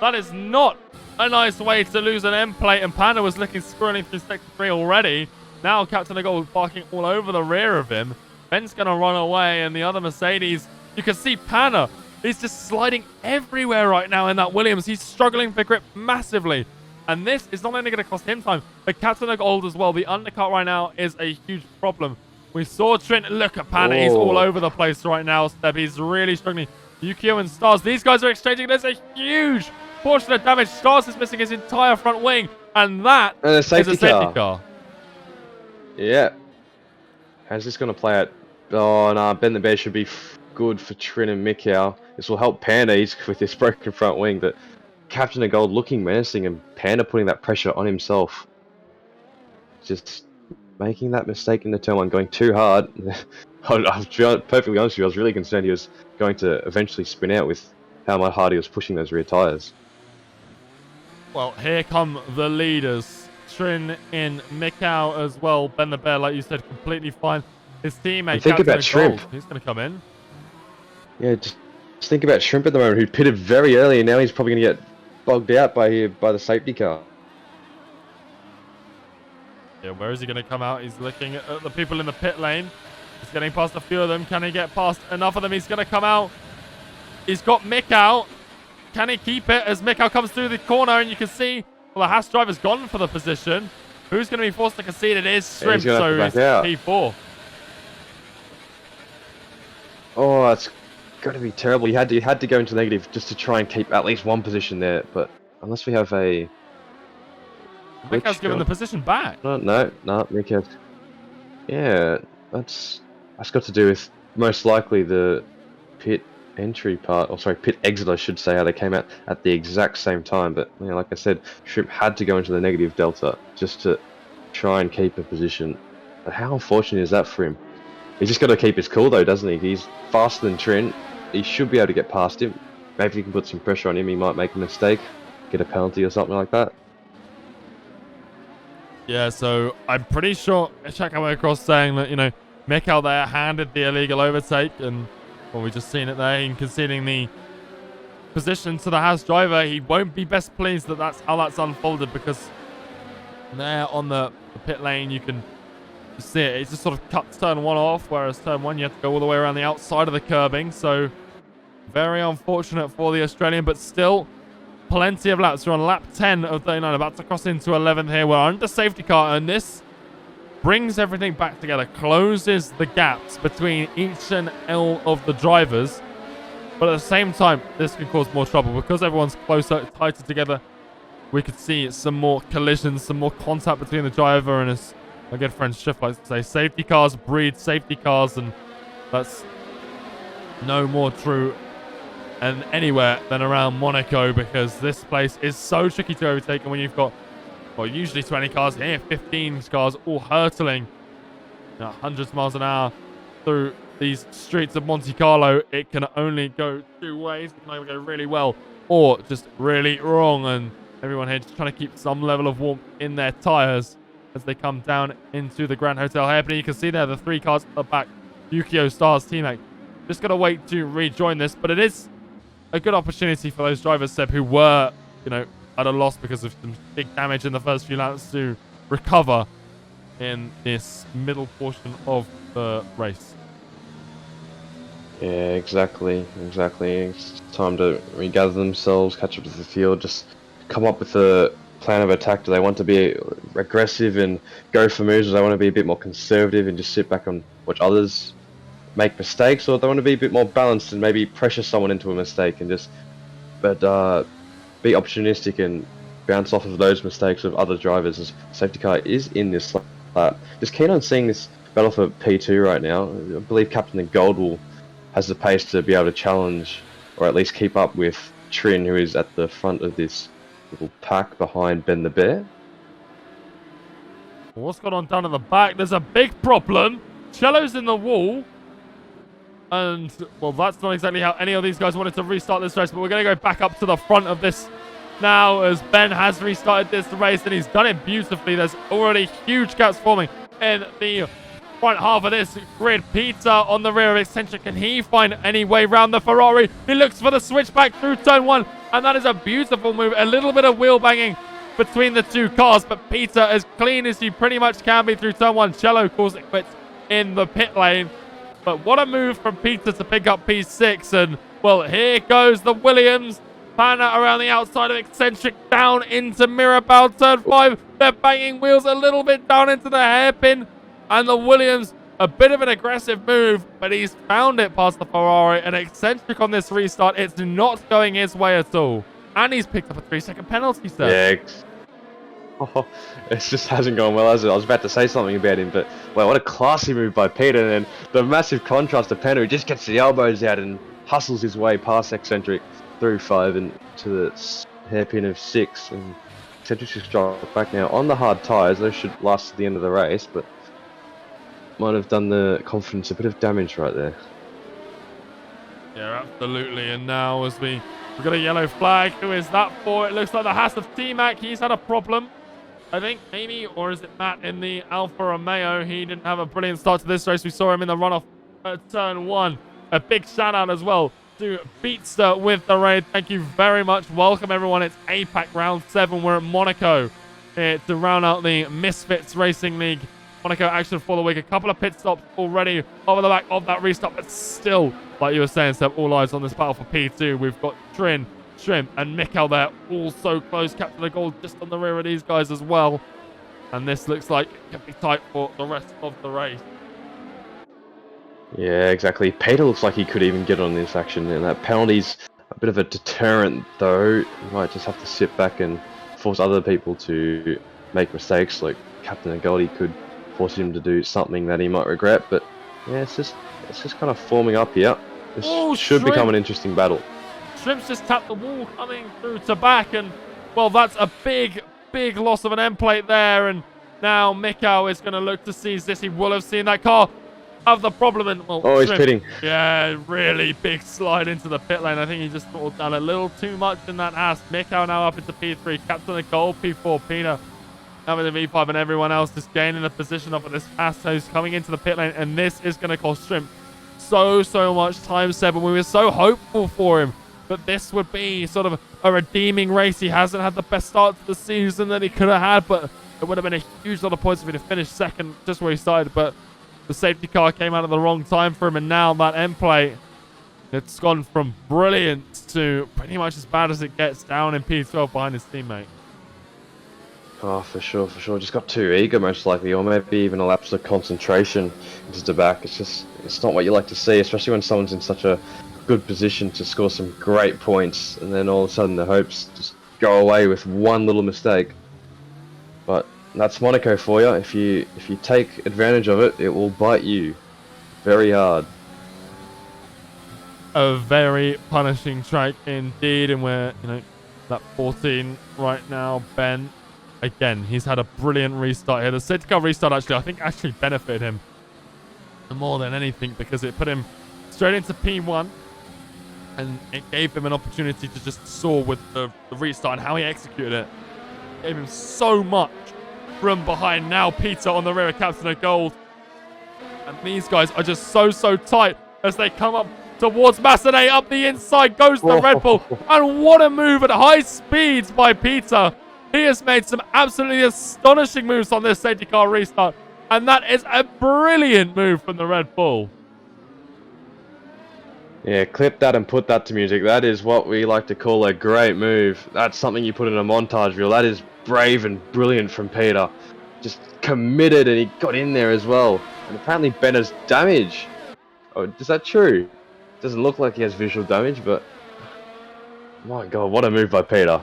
That is not a nice way to lose an end plate, and Panda was looking squirreling through Sector 3 already. Now Captain of Gold barking all over the rear of him. Ben's going to run away, and the other Mercedes, you can see Panda. He's just sliding everywhere right now in that Williams. He's struggling for grip massively. And this is not only going to cost him time, but Captain of Gold as well. The undercut right now is a huge problem. We saw Trent. Look at Panda. He's all over the place right now, Steb. He's really struggling. Yukio and Stars. These guys are exchanging. There's a huge portion of damage. Stars is missing his entire front wing. And that is a safety car. Yeah. How's this going to play out? Oh, no. Ben the Bear should be good for Trin and Mikau. This will help Panda with this broken front wing, but Captain of Gold looking menacing and Panda putting that pressure on himself. Just making that mistake in the turn one, going too hard. I'll be perfectly honest with you, I was really concerned he was going to eventually spin out with how hard he was pushing those rear tyres. Well, here come the leaders. Trin in, Mikau as well. Ben the Bear, like you said, completely fine. His teammate, think about Shrimp. He's going to come in. Yeah, just think about Shrimp at the moment, who pitted very early, and now he's probably going to get bogged out by the safety car. Yeah, where is he going to come out? He's looking at the people in the pit lane. He's getting past a few of them. Can he get past enough of them? He's going to come out. He's got Mick out. Can he keep it as Mikau comes through the corner? And you can see, well, the Haas driver's gone for the position. Who's going to be forced to concede? It is Shrimp, so he's P4. Oh, it's got to be terrible. You had to go into negative just to try and keep at least one position there. But unless we have a... Mikau's given the position back. No, Mikau. Yeah, that's got to do with most likely the pit entry part, or sorry, pit exit, I should say, how they came out at the exact same time. But you know, like I said, Shrimp had to go into the negative delta just to try and keep a position. But how unfortunate is that for him? He's just got to keep his cool though, doesn't he? He's faster than Trent. He should be able to get past him. Maybe you can put some pressure on him. He might make a mistake, get a penalty or something like that. Yeah, so I'm pretty sure Shaka went across saying that, you know, Mikau there handed the illegal overtake, and well, we just seen it there, in conceding the position to the Haas driver. He won't be best pleased that that's how that's unfolded, because there on the pit lane you can see it. It just sort of cuts turn one off, whereas turn one you have to go all the way around the outside of the curbing. So very unfortunate for the Australian, but still plenty of laps. We're on lap 10 of 39, about to cross into 11th here. We're under safety car, and this brings everything back together, closes the gaps between each and all of the drivers. But at the same time, this can cause more trouble because everyone's closer, tighter together. We could see some more collisions, some more contact between the driver and his, my good friend Schiff likes to say, safety cars breed safety cars, and that's no more true and anywhere than around Monaco, because this place is so tricky to overtake. And when you've got, well, usually 20 cars here, 15 cars all hurtling, you know, hundreds of miles an hour through these streets of Monte Carlo, it can only go two ways. It can either go really well or just really wrong. And everyone here just trying to keep some level of warmth in their tires as they come down into the Grand Hotel Hairpin. You can see there the three cars at the back. Yukio Star's teammate just got to wait to rejoin this, but it is a good opportunity for those drivers, Seb, who were, you know, at a loss because of some big damage in the first few laps, to recover in this middle portion of the race. Yeah, exactly. It's time to regather themselves, catch up to the field, just come up with a plan of attack. Do they want to be aggressive and go for moves, or do they want to be a bit more conservative and just sit back and watch others make mistakes, or do they want to be a bit more balanced and maybe pressure someone into a mistake and just be opportunistic and bounce off of those mistakes of other drivers, as safety car is in this lap. Just keen on seeing this battle for P2 right now. I believe Captain of Gold has the pace to be able to challenge, or at least keep up with Trin, who is at the front of this little pack behind Ben the Bear. What's going on down at the back? There's a big problem. Cello's in the wall. And, well, that's not exactly how any of these guys wanted to restart this race, but we're going to go back up to the front of this now, as Ben has restarted this race, and he's done it beautifully. There's already huge gaps forming in the front half of this grid. Peter on the rear of Eccentric. Can he find any way round the Ferrari? He looks for the switchback through turn one, and that is a beautiful move. A little bit of wheel banging between the two cars, but Peter, as clean as you pretty much can be through turn one. Cello calls it quits in the pit lane. But what a move from Peter to pick up P6. And, well, here goes the Williams. Panna around the outside of Eccentric, down into Mirabel turn 5. They're banging wheels a little bit down into the hairpin. And the Williams, a bit of an aggressive move, but he's found it past the Ferrari. And Eccentric on this restart, it's not going his way at all. And he's picked up a 3-second penalty, sir. Yeah, Oh, it just hasn't gone well, has it? I was about to say something about him, but wow, what a classy move by Peter, and then the massive contrast to Pena, who just gets the elbows out and hustles his way past Eccentric through 5 and to the hairpin of 6, and Eccentric's just dropped back now on the hard tyres. Those should last to the end of the race, but might have done the confidence a bit of damage right there. Yeah, absolutely. And now as we've got a yellow flag, who is that for? It looks like the Haas of T-Mac. He's had a problem, I think, maybe, or is it Matt in the Alfa Romeo? He didn't have a brilliant start to this race. We saw him in the runoff at turn 1. A big shout out as well to Beatster with the raid. Thank you very much. Welcome everyone. It's APAC round 7. We're at Monaco here to round out the Misfits Racing League Monaco action for the week. A couple of pit stops already over the back of that restart, but still, like you were saying, Seb, all eyes on this battle for P2. We've got Trin, Shrimp, and Mikkel there, all so close. Captain of Gold just on the rear of these guys as well. And this looks like it could be tight for the rest of the race. Yeah, exactly. Peter looks like he could even get on this action, and that penalty's a bit of a deterrent, though. You might just have to sit back and force other people to make mistakes, like Captain of Gold. He could force him to do something that he might regret, but yeah, it's just kind of forming up here. This should become an interesting battle. Shrimp's just tapped the wall coming through to back, and well, that's a big loss of an end plate there. And now Mikkel is going to look to seize this. He will have seen that car have the problem, and well, oh, he's pitting. Yeah, really big slide into the pit lane. I think he just thought down a little too much in that ass. Mikkel now up into P3, Captain of Gold, P4, Peter having the V5, and everyone else just gaining the position up at this fast host coming into the pit lane, and this is going to cost Shrimp so much time, 7. We were so hopeful for him, but this would be sort of a redeeming race. He hasn't had the best start to the season that he could have had, but it would have been a huge lot of points if he'd have finished second just where he started, but the safety car came out at the wrong time for him, and now that end plate, it's gone from brilliant to pretty much as bad as it gets, down in P12 behind his teammate. Oh, for sure. Just got too eager, most likely, or maybe even a lapse of concentration into the back. It's not what you like to see, especially when someone's in such a good position to score some great points, and then all of a sudden the hopes just go away with one little mistake. But that's Monaco for you. If you take advantage of it, it will bite you very hard. A very punishing track indeed, and we're, that 14 right now. Ben, again, he's had a brilliant restart here. The safety car restart I think benefited him more than anything, because it put him straight into P1, and it gave him an opportunity to just soar with the restart, and how he executed it gave him so much from behind. Now Peter on the rear of Captain of Gold, and these guys are just so tight as they come up towards Massenet. Up the inside goes the Red Bull, and what a move at high speeds by Peter. He has made some absolutely astonishing moves on this safety car restart, and that is a brilliant move from the Red Bull. Yeah, clip that and put that to music. That is what we like to call a great move. That's something you put in a montage reel. That is brave and brilliant from Peter. Just committed, and he got in there as well. And apparently Ben has damage. Oh, is that true? Doesn't look like he has visual damage, but my God, what a move by Peter.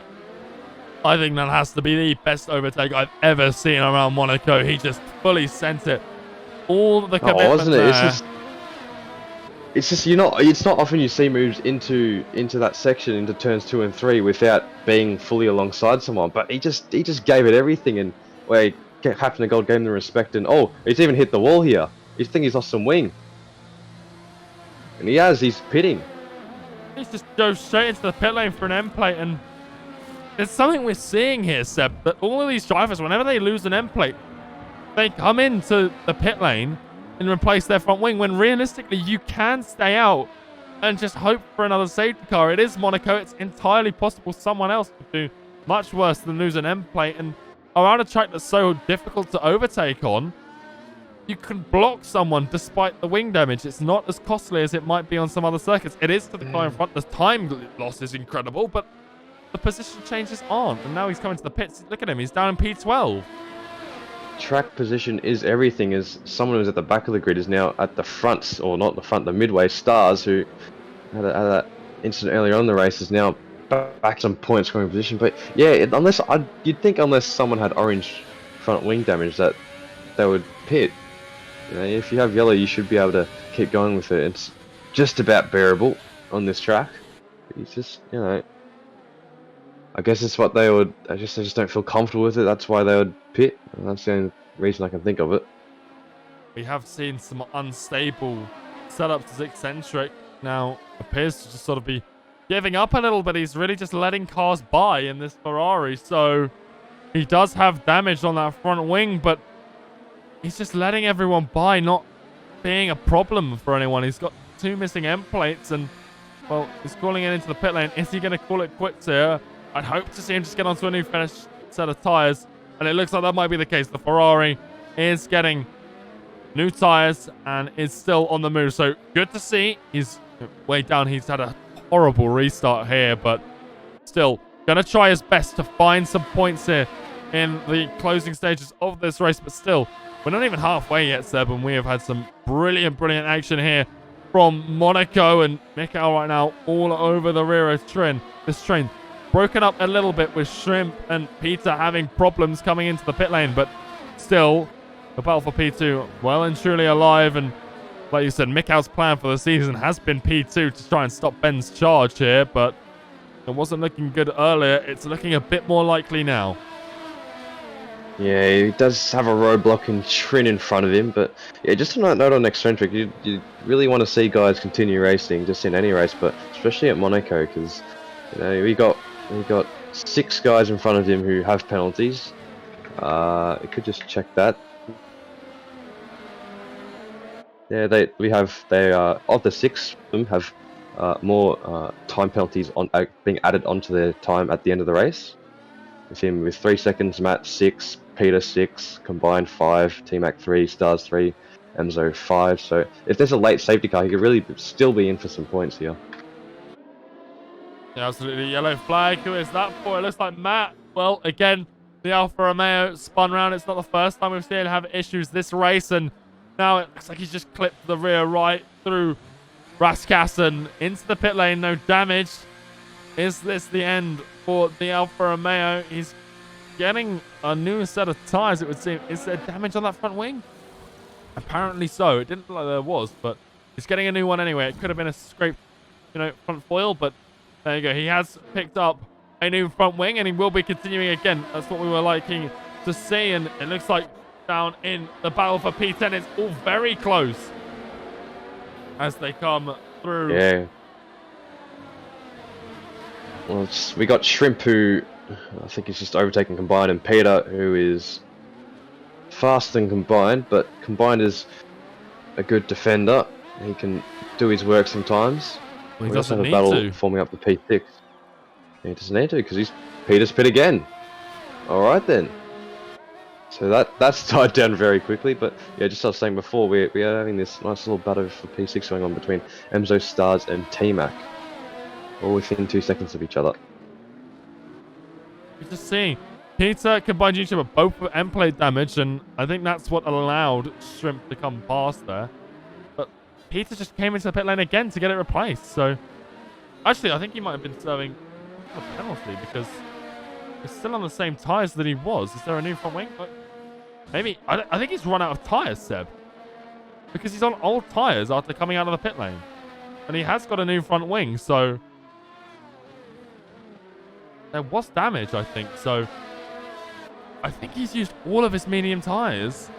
I think that has to be the best overtake I've ever seen around Monaco. He just fully sent it. All the commitment wasn't it? there. It's just it's not often you see moves into that section, into turns 2 and 3, without being fully alongside someone. But he just gave it everything, and where Captain of Gold gave him the respect, and he's even hit the wall here. You think he's lost some wing, and he has. He's pitting. He's just dove straight into the pit lane for an end plate, and it's something we're seeing here, Seb, that all of these drivers, whenever they lose an end plate, they come into the pit lane and replace their front wing, when realistically you can stay out and just hope for another safety car. It is Monaco. It's entirely possible someone else could do much worse than lose an end plate, and around a track that's so difficult to overtake on, you can block someone despite the wing damage. It's not as costly as it might be on some other circuits. It is to the car in front. The time loss is incredible, but the position changes aren't, and now he's coming to the pits. Look at him. He's down in P12. Track position is everything, as someone who's at the back of the grid is now at the front, or not the front, the midway. Stars, who had that incident earlier on in the race, is now back some point scoring position. But yeah, you'd think unless someone had orange front wing damage that they would pit. You know, if you have yellow, you should be able to keep going with it. It's just about bearable on this track. It's just, you know, I guess it's what they would. They just don't feel comfortable with it. That's why they would pit. And that's the only reason I can think of it. We have seen some unstable setups as Eccentric now appears to just sort of be giving up a little bit. He's really just letting cars by in this Ferrari. So he does have damage on that front wing, but he's just letting everyone by, not being a problem for anyone. He's got 2 missing end plates and, well, he's calling it into the pit lane. Is he going to call it quits here? I'd hope to see him just get onto a new finished set of tyres, and it looks like that might be the case. The Ferrari is getting new tyres and is still on the move, so good to see. He's way down. He's had a horrible restart here, but still going to try his best to find some points here in the closing stages of this race. But still, we're not even halfway yet, Seb, and we have had some brilliant action here from Monaco and Mikael right now all over the rear of this train. Broken up a little bit with Shrimp and Peter having problems coming into the pit lane, but still, the battle for P2 well and truly alive. And like you said, Mikael's plan for the season has been P2 to try and stop Ben's charge here, but it wasn't looking good earlier. It's looking a bit more likely now. Yeah, he does have a roadblock in Trin in front of him, but yeah, just a note on Eccentric, you really want to see guys continue racing, just in any race, but especially at Monaco, because you know we got 6 guys in front of him who have penalties. You could just check that. Yeah, they of the 6 of them have more time penalties on being added onto their time at the end of the race. With him with 3 seconds, Matt 6, Peter 6, combined 5, T-Mac 3, Stars 3, Enzo 5. So if there's a late safety car, he could really still be in for some points here. Yeah, absolutely. Yellow flag. Who is that for? It looks like Matt. Well, again, the Alfa Romeo spun round. It's not the first time we've seen him have issues this race, and now it looks like he's just clipped the rear right through Raskas and into the pit lane. No damage. Is this the end for the Alfa Romeo? He's getting a new set of tyres, it would seem. Is there damage on that front wing? Apparently so. It didn't look like there was, but he's getting a new one anyway. It could have been a scraped, front foil, but there you go. He has picked up a new front wing, and he will be continuing again. That's what we were liking to see, and it looks like down in the battle for P10, it's all very close as they come through. Yeah. Well, we got Shrimp, who I think is just overtaking Combined, and Peter, who is faster than Combined, but Combined is a good defender. He can do his work sometimes. Well, he we also doesn't have a battle need to. forming up the P6. He doesn't need to, because Peter's pit again. Alright then. So that's died down very quickly, but yeah, just as I was saying before, we are having this nice little battle for P6 going on between Emzo, Stars and T-Mac. All within 2 seconds of each other. You're just seeing Peter, Combined YouTuber, both with end plate damage, and I think that's what allowed Shrimp to come past there. But Peter just came into the pit lane again to get it replaced, so actually I think he might have been serving a penalty because he's still on the same tyres that he was. Is there a new front wing? Maybe. I think he's run out of tyres, Seb, because he's on old tyres after coming out of the pit lane, and he has got a new front wing, so there was damage, I think. So I think he's used all of his medium tyres,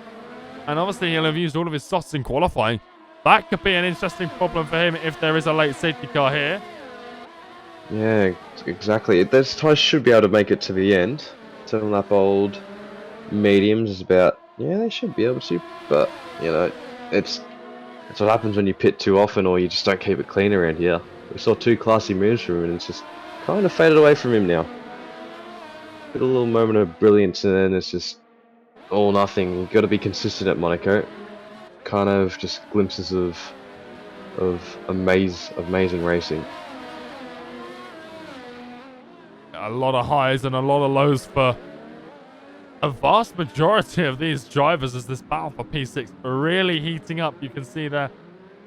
and obviously he'll have used all of his softs in qualifying. That could be an interesting problem for him if there is a late safety car here. Yeah, exactly. Those tyres should be able to make it to the end. 7-lap old mediums is about, yeah, they should be able to, but it's what happens when you pit too often or you just don't keep it clean around here. We saw 2 classy moves from him, and it's just kind of faded away from him now. Got a little moment of brilliance, and then it's just all nothing. You've got to be consistent at Monaco. Kind of just glimpses of amazing racing. A lot of highs and a lot of lows for a vast majority of these drivers as this battle for P6 really heating up. You can see there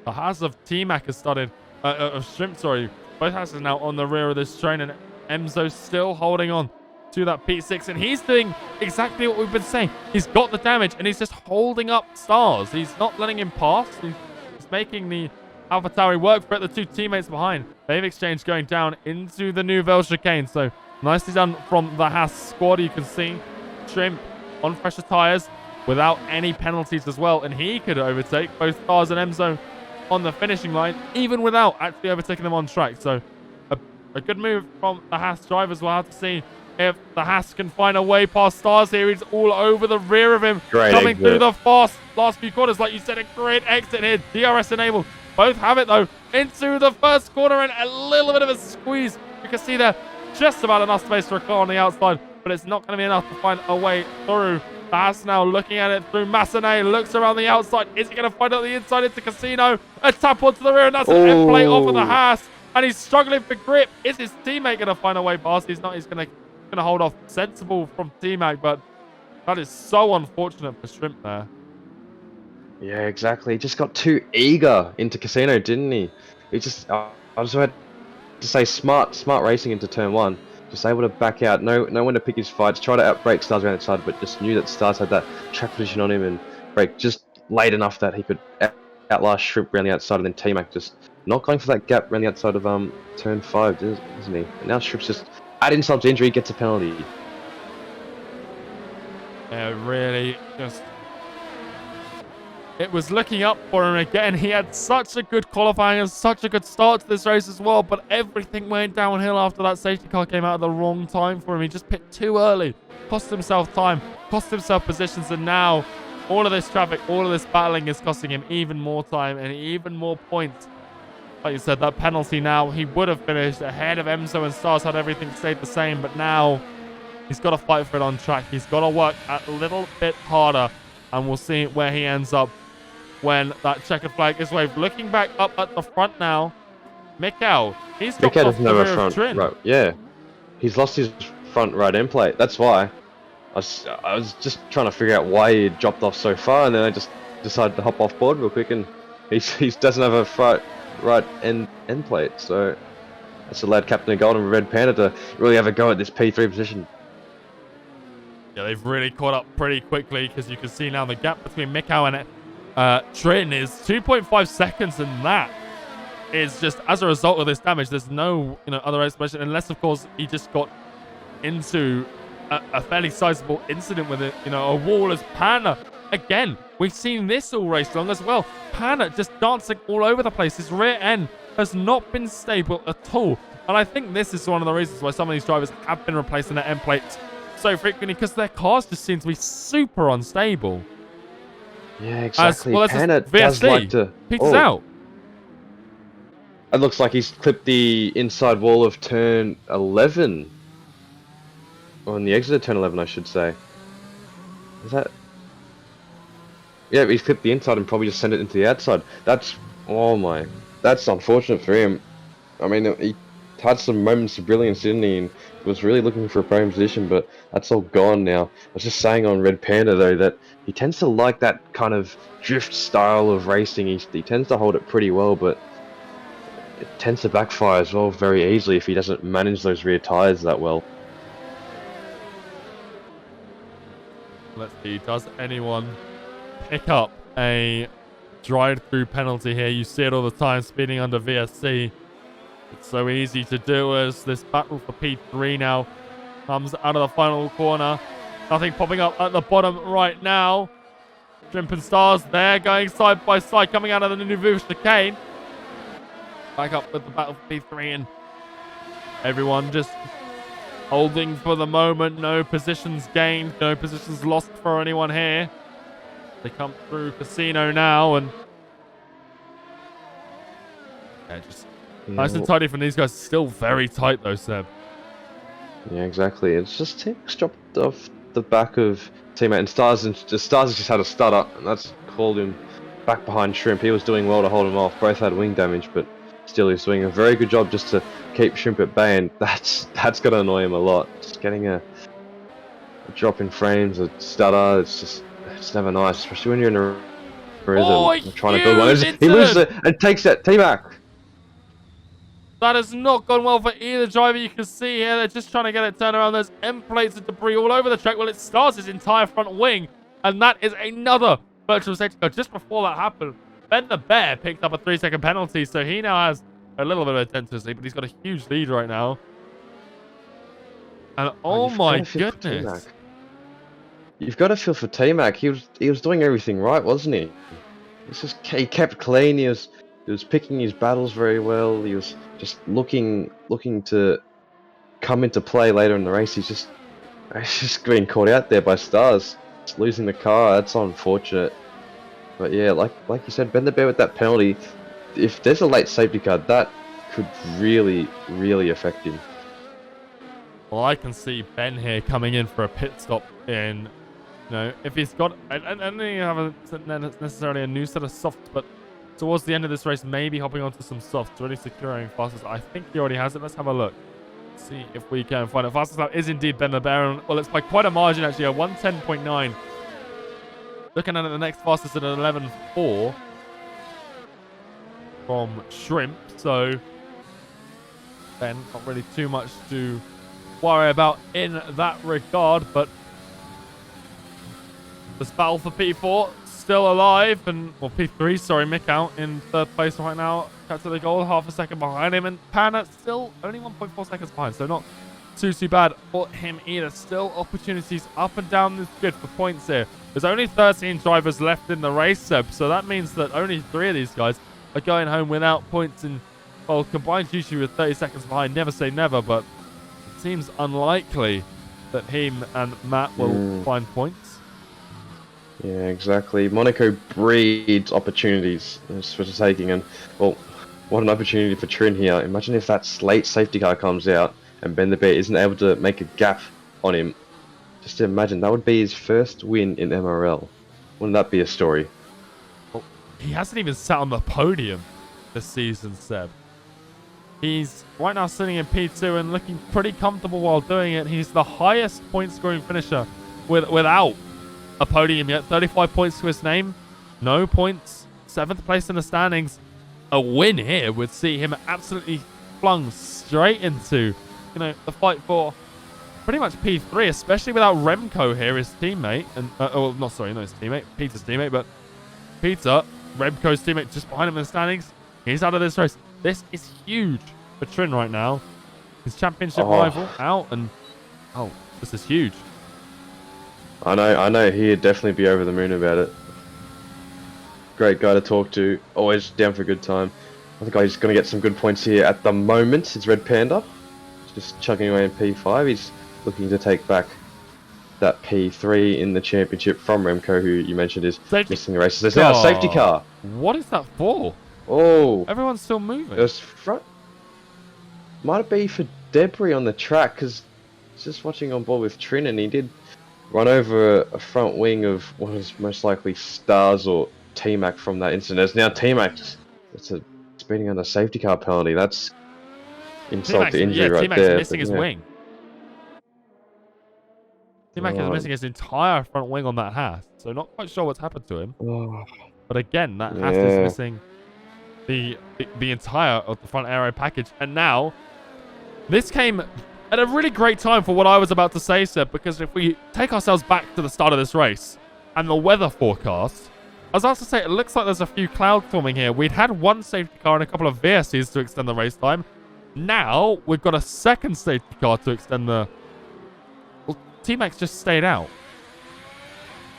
the Haas of T-Mac has started, of Shrimp, sorry. Both Haas are now on the rear of this train, and Emzo still holding on to that P6, and he's doing exactly what we've been saying. He's got the damage, and he's just holding up Stars. He's not letting him pass. He's making the AlphaTauri work for it. The two teammates behind. They've exchanged going down into the Nouvelle Chicane. So nicely done from the Haas squad. You can see Shrimp on fresher tyres without any penalties as well, and he could overtake both Stars and Emzo on the finishing line, even without actually overtaking them on track. So a good move from the Haas drivers. We'll have to see if the Haas can find a way past Stars here. He's all over the rear of him. Great coming exit through the last few corners. Like you said, a great exit here. DRS enabled. Both have it, though, into the first corner, and a little bit of a squeeze. You can see there just about enough space for a car on the outside, but it's not going to be enough to find a way through. The Haas now looking at it through Massenet. Looks around the outside. Is he going to find it on the inside into Casino? A tap onto the rear, and that's an end plate off of the Haas. And he's struggling for grip. Is his teammate going to find a way past? He's not. He's going to hold off. Sensible from T-Mac, but that is so unfortunate for Shrimp there. Yeah, exactly. He just got too eager into Casino, didn't he? He just, I just had to say smart racing into turn one. Just able to back out, know when to pick his fights, try to outbrake Stars around the side, but just knew that Stars had that track position on him and brake just late enough that he could outlast Shrimp around the outside, and then T-Mac just not going for that gap around the outside of turn 5, isn't he? And now Shrimp's just add insult to injury, gets a penalty. Yeah, really just... It was looking up for him again. He had such a good qualifying and such a good start to this race as well, but everything went downhill after that safety car came out at the wrong time for him. He just pit too early, cost himself time, cost himself positions, and now all of this traffic, all of this battling is costing him even more time and even more points. Like you said, that penalty now, he would have finished ahead of Emzo and Stars had everything stayed the same, but now he's got to fight for it on track. He's got to work a little bit harder, and we'll see where he ends up when that checkered flag is waved. Looking back up at the front now, Mikkel. He's dropped off the rear of Trin. Right, yeah, he's lost his front right end plate. That's why I was just trying to figure out why he dropped off so far, and then I just decided to hop off board real quick, and he doesn't have a front right end plate. So that's allowed Captain Golden Red Panda to really have a go at this P3 position. Yeah, they've really caught up pretty quickly, because you can see now the gap between Mikkel and Trin is 2.5 seconds, and that is just as a result of this damage. There's no other explanation, unless of course he just got into a fairly sizable incident with it. A wall as Panda. Again, we've seen this all race long as well. Panda just dancing all over the place. His rear end has not been stable at all, and I think this is one of the reasons why some of these drivers have been replacing their end plates so frequently, because their cars just seem to be super unstable. Yeah, exactly. Panda does like to... Peter's out. It looks like he's clipped the inside wall of turn 11. Or on the exit of turn 11, I should say. Is that... Yeah, he's clipped the inside and probably just sent it into the outside. That's... Oh my... That's unfortunate for him. I mean, he had some moments of brilliance, didn't he? And was really looking for a podium position, but that's all gone now. I was just saying on Red Panda, though, that he tends to like that kind of drift style of racing. He tends to hold it pretty well, but it tends to backfire as well very easily if he doesn't manage those rear tyres that well. Let's see, does anyone pick up a drive-through penalty here? You see it all the time, speeding under VSC. It's so easy to do as this battle for P3 now comes out of the final corner. Nothing popping up at the bottom right now. Shrimp and Stars there going side by side, coming out of the Nouvelle Chicane. Back up with the battle for P3, and everyone just holding for the moment. No positions gained, no positions lost for anyone here. They come through Casino now, and yeah, just nice and tidy from these guys. Still very tight though, Seb. Yeah, exactly. It's just T-Max dropped off the back of teammate, and Stars has just had a stutter, and that's called him back behind Shrimp. He was doing well to hold him off. Both had wing damage, but still he's doing a very good job just to keep Shrimp at bay, and that's got to annoy him a lot. Just getting a drop in frames, a stutter, it's never nice, especially when you're in a rhythm. Trying to build one. He loses it and takes that T-Mac. That has not gone well for either driver. You can see here, they're just trying to get it turned around. There's end plates of debris all over the track. Well, it starts his entire front wing, and that is another virtual safety car. Just before that happened, Ben the Bear picked up a 3-second penalty, so he now has a little bit of a dent to his lead, but he's got a huge lead right now. And oh my goodness. You've got to feel for T-Mac. He was doing everything right, wasn't he? He kept clean. He was picking his battles very well. He was just looking to come into play later in the race. He's just being caught out there by Stars. Just losing the car. That's unfortunate. But yeah, like you said, Ben the Bear with that penalty. If there's a late safety car, that could really affect him. Well, I can see Ben here coming in for a pit stop in, if he's got, I don't have necessarily a new set of softs, but towards the end of this race, maybe hopping onto some softs, really securing fastest. I think he already has it. Let's have a look. See if we can find it. Fastest lap is indeed Ben the Bear. Well, it's by quite a margin, actually, a 110.9. Looking at it, the next fastest at an 11.4 from Shrimp. So, Ben, not really too much to worry about in that regard, but this battle for P4 still alive, and P3, sorry, Mick out in third place right now. Cut to the goal, half a second behind him, and Panna still only 1.4 seconds behind, so not too bad for him either. Still opportunities up and down this grid for points here. There's only 13 drivers left in the race, Seb, so that means that only 3 of these guys are going home without points, and well, combined usually with 30 seconds behind. Never say never, but it seems unlikely that him and Matt will find points. Yeah, exactly. Monaco breeds opportunities for taking, and well, what an opportunity for Trin here. Imagine if that late safety car comes out and Ben the Bear isn't able to make a gap on him. Just imagine, that would be his first win in MRL. Wouldn't that be a story? Well, he hasn't even sat on the podium this season, Seb. He's right now sitting in P2 and looking pretty comfortable while doing it. He's the highest point scoring finisher without a podium yet. 35 points to his name. No points. 7th place in the standings. A win here would see him absolutely flung straight into, the fight for pretty much P3, especially without Remco here, his teammate. And not his teammate. Peter's teammate, but Peter, Remco's teammate, just behind him in the standings. He's out of this race. This is huge for Trin right now. His championship rival out, and this is huge. I know he'd definitely be over the moon about it. Great guy to talk to, always down for a good time. I think he's going to get some good points here at the moment. It's Red Panda, just chugging away in P5. He's looking to take back that P3 in the championship from Remco, who you mentioned is missing the races. There's now a safety car. What is that for? Oh, everyone's still moving. It was front. Might it be for debris on the track? Because just watching on board with Trin, and he did run over a front wing of what is most likely Stars or T-Mac from that incident. As now T-Mac, it's a speeding on a safety car penalty. That's insult to injury right T-Mac's there. Missing his wing. T-Mac is missing his entire front wing on that Haas, so not quite sure what's happened to him. But again, that Haas is missing the entire of the front aero package. And now, this came at a really great time for what I was about to say, Seb, because if we take ourselves back to the start of this race and the weather forecast, I was about to say, it looks like there's a few clouds forming here. We'd had one safety car and a couple of VSCs to extend the race time. Now, we've got a second safety car to extend the... Well, T-Max just stayed out.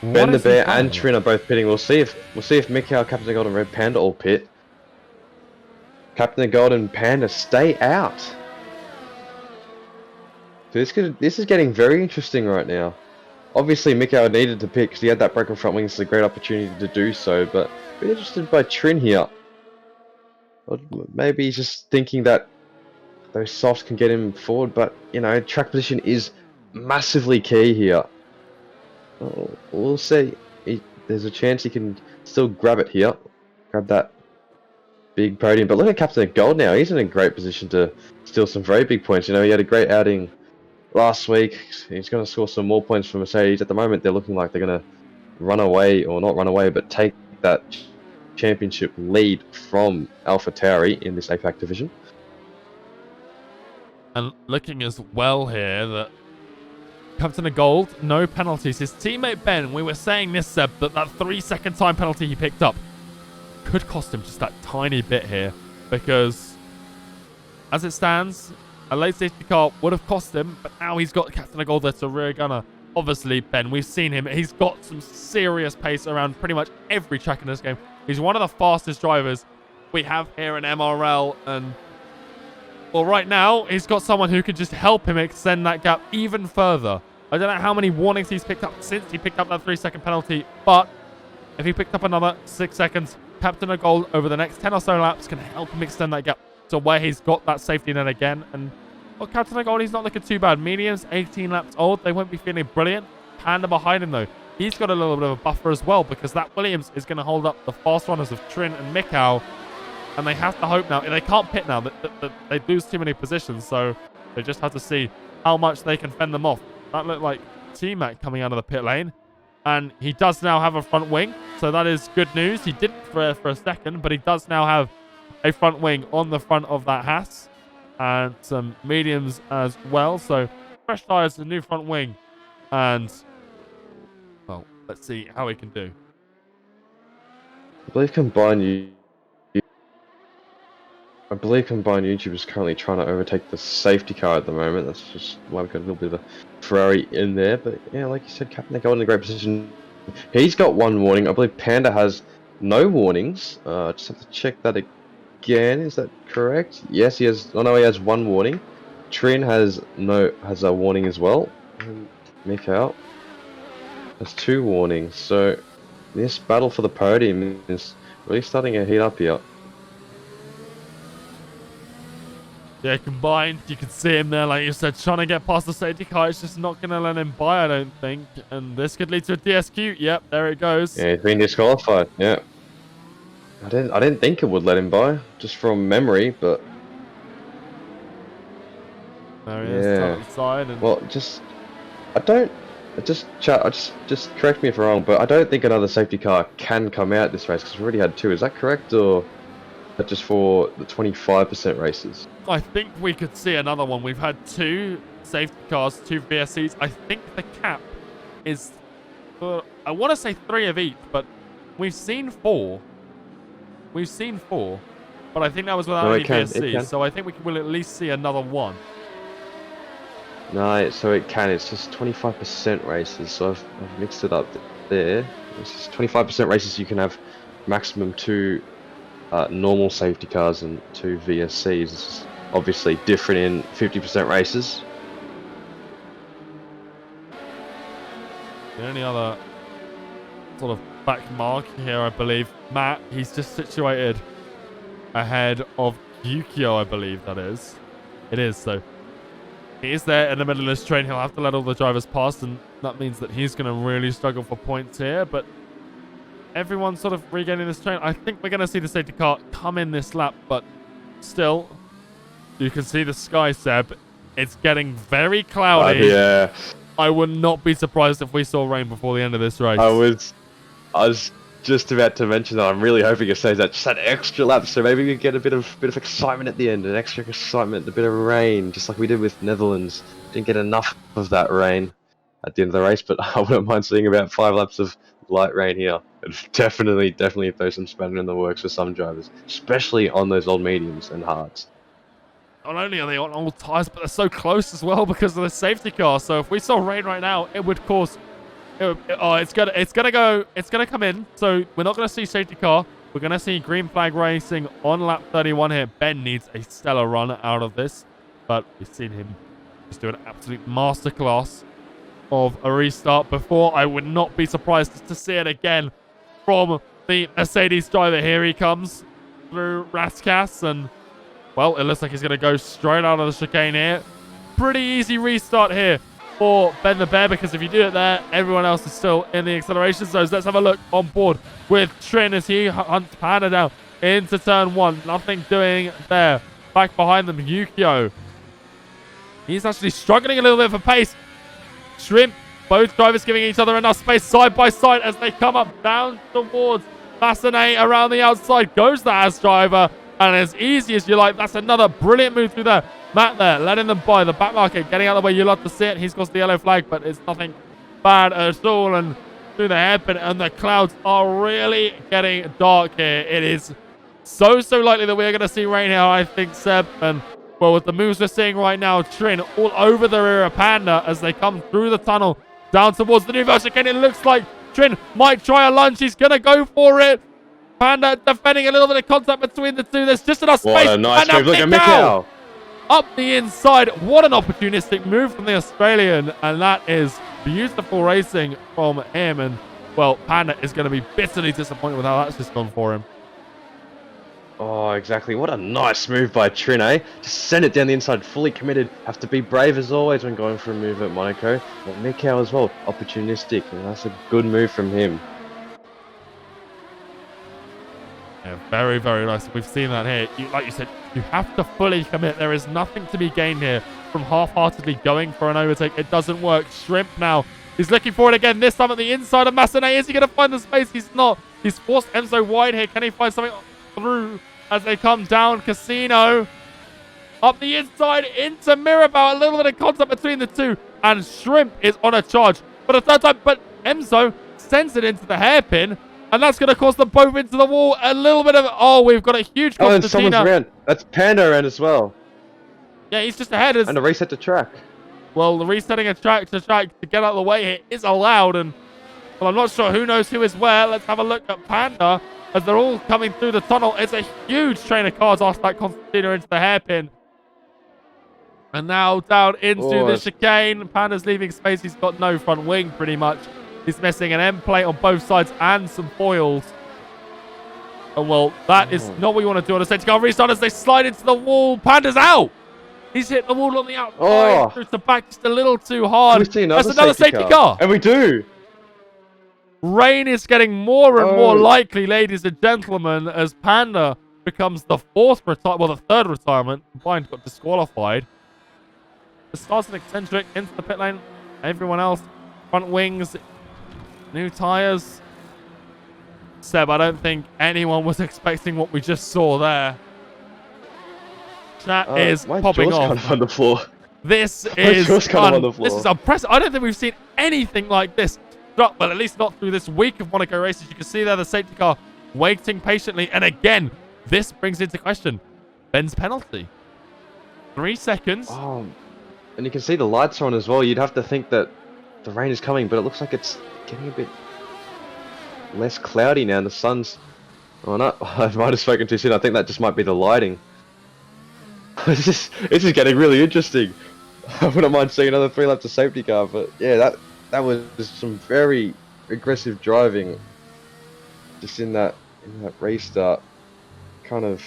Ben the Bear and Trin are both pitting. We'll see if Mikhail, Captain Gold, and Red Panda all pit. Captain Gold and Panda stay out. So this is getting very interesting right now. Obviously, Mikhail needed to pit because he had that broken front wing. It's a great opportunity to do so, but we're interested by Trin here. Or maybe he's just thinking that those softs can get him forward, but track position is massively key here. We'll see. There's a chance he can still grab it here. Grab that big podium. But look at Captain Gold now. He's in a great position to steal some very big points. He had a great outing last week. He's going to score some more points for Mercedes. At the moment, they're looking like they're going to run away, or not run away, but take that championship lead from AlphaTauri in this APAC division. And looking as well here that Captain of Gold, no penalties. His teammate Ben, we were saying this, Seb, that 3-second time penalty he picked up could cost him just that tiny bit here. Because as it stands, a late safety car would have cost him, but now he's got Captain of Gold there to rear gunner. Obviously, Ben, we've seen him. He's got some serious pace around pretty much every track in this game. He's one of the fastest drivers we have here in MRL. And, well, right now, he's got someone who can just help him extend that gap even further. I don't know how many warnings he's picked up since he picked up that 3-second penalty, but if he picked up another 6 seconds, Captain of Gold over the next 10 or so laps can help him extend that gap to where he's got that safety net again. And, well, Captain of Gold, he's not looking too bad. Mediums, 18 laps old. They won't be feeling brilliant. Panda behind him, though. He's got a little bit of a buffer as well, because that Williams is going to hold up the fast runners of Trin and Mikau. And they have to hope now. They can't pit now. They lose too many positions, so they just have to see how much they can fend them off. That looked like T-Mac coming out of the pit lane. And he does now have a front wing, so that is good news. He didn't for a second, but he does now have a front wing on the front of that Haas. And some mediums as well. So fresh tires, a new front wing. And, well, let's see how he can do. I believe Combined YouTube is currently trying to overtake the safety car at the moment. That's just why we've got a little bit of a Ferrari in there. But yeah, like you said, Captain Gold in a great position. He's got one warning. I believe Panda has no warnings. Just have to check that again. Is that correct? Yes, he has. Oh no, he has one warning. Trin has a warning as well. Mikau has 2 warnings. So this battle for the podium is really starting to heat up here. Yeah, Combined, you can see him there, like you said, trying to get past the safety car. It's just not going to let him by, I don't think. And this could lead to a DSQ. Yep, there it goes. Yeah, he's been disqualified. Yeah. I didn't think it would let him by, just from memory, but there he is, top side. And well, just correct me if I'm wrong, but I don't think another safety car can come out this race because we've already had 2. Is that correct, or just for the 25% races? I think we could see another one. We've had 2 safety cars, 2 VSCs. I think the cap is, I want to say 3 of each, but we've seen 4. We've seen 4, but I think that was without any VSCs. So I think we will at least see another one. No, so it can. It's just 25% races. So I've mixed it up there. It's just 25% races. You can have maximum 2 normal safety cars and 2 VSCs. It's obviously different in 50% races. The only other sort of back mark here, I believe, Matt, he's just situated ahead of Yukio, I believe that is. It is, so he is there in the middle of this train. He'll have to let all the drivers pass, and that means that he's going to really struggle for points here, but everyone's sort of regaining this train. I think we're going to see the safety car come in this lap, but still, you can see the sky, Seb. It's getting very cloudy. Yeah. I would not be surprised if we saw rain before the end of this race. I was just about to mention that. I'm really hoping it stays that just that extra lap, so maybe we get a bit of excitement at the end, an extra excitement, a bit of rain, just like we did with Netherlands. Didn't get enough of that rain at the end of the race, but I wouldn't mind seeing about 5 laps of light rain here. It'd definitely throw some spanner in the works for some drivers, especially on those old mediums and hards. Not only are they on old tyres, but they're so close as well because of the safety car. So if we saw rain right now, it would cause... it's gonna come in. So we're not gonna see safety car. We're gonna see green flag racing on lap 31 here. Ben needs a stellar run out of this, but we've seen him just do an absolute masterclass of a restart before. I would not be surprised to see it again from the Mercedes driver. Here he comes through Raskas, and well, it looks like he's gonna go straight out of the chicane here. Pretty easy restart here for Ben the Bear, because if you do it there, everyone else is still in the acceleration zones. Let's have a look on board with Trin as he hunts Panda down into turn 1. Nothing doing there. Back behind them, Yukio. He's actually struggling a little bit for pace. Shrimp, both drivers giving each other enough space side by side as they come up down towards Fascinate around the outside. Goes the As driver, and as easy as you like, that's another brilliant move through there Matt there, letting them by the back market, getting out of the way. You love to see it. He's got the yellow flag, but it's nothing bad at all. And through the hairpin, and the clouds are really getting dark here. It is so likely that we're going to see rain here, I think, Seb. And, well, with the moves we're seeing right now, Trin all over the rear of Panda as they come through the tunnel down towards the new version. Again, it looks like Trin might try a lunge. He's going to go for it. Panda defending a little bit of contact between the two. There's just enough space. What a nice move. Look at Mikhail. Up the inside. What an opportunistic move from the Australian. And that is beautiful racing from him. And, well, Panda is going to be bitterly disappointed with how that's just gone for him. Oh, exactly. What a nice move by Trin, eh? Just send it down the inside, fully committed. Have to be brave as always when going for a move at Monaco. But Mikhail as well, opportunistic. And that's a good move from him. Yeah, very nice. We've seen that here. Like you said, you have to fully commit. There is nothing to be gained here from half-heartedly going for an overtake. It doesn't work. Shrimp now. He's looking for it again, this time at the inside of Massenet. Is he going to find the space? He's not. He's forced Enzo wide here. Can he find something through as they come down? Casino up the inside into Mirabal. A little bit of contact between the two. And Shrimp is on a charge for the third time. But Enzo sends it into the hairpin. And that's going to cause them both into the wall. A little bit of... Oh, we've got a huge... Oh, and someone's around. That's Panda around as well. Yeah, he's just ahead. And a reset to track. Well, the resetting a track to get out of the way here is allowed. And, well, I'm not sure who knows who is where. Let's have a look at Panda as they're all coming through the tunnel. It's a huge train of cars off that Constantina into the hairpin. And now down into the chicane. Panda's leaving space. He's got no front wing, pretty much. He's missing an end plate on both sides and some foils. And, well, that is not what you want to do on a safety car restart as they slide into the wall. Panda's out. He's hit the wall on the outside. Through the back just a little too hard. That's another safety car. And we do. Rain is getting more and more likely, ladies and gentlemen, as Panda becomes the the third retirement. Combined got disqualified. The starts an eccentric into the pit lane. Everyone else, front wings, new tires. Seb, I don't think anyone was expecting what we just saw there. That is popping off. On the floor. This is impressive. I don't think we've seen anything like this. Well, at least not through this week of Monaco races. You can see there the safety car waiting patiently. And again, this brings into question Ben's penalty. 3 seconds. Oh, and you can see the lights are on as well. You'd have to think that the rain is coming, but it looks like it's getting a bit less cloudy now. The sun's... Oh, no. I might have spoken too soon. I think that just might be the lighting. It's just getting really interesting. I wouldn't mind seeing another 3 laps of safety car, but yeah, that was some very aggressive driving. Just in that restart, kind of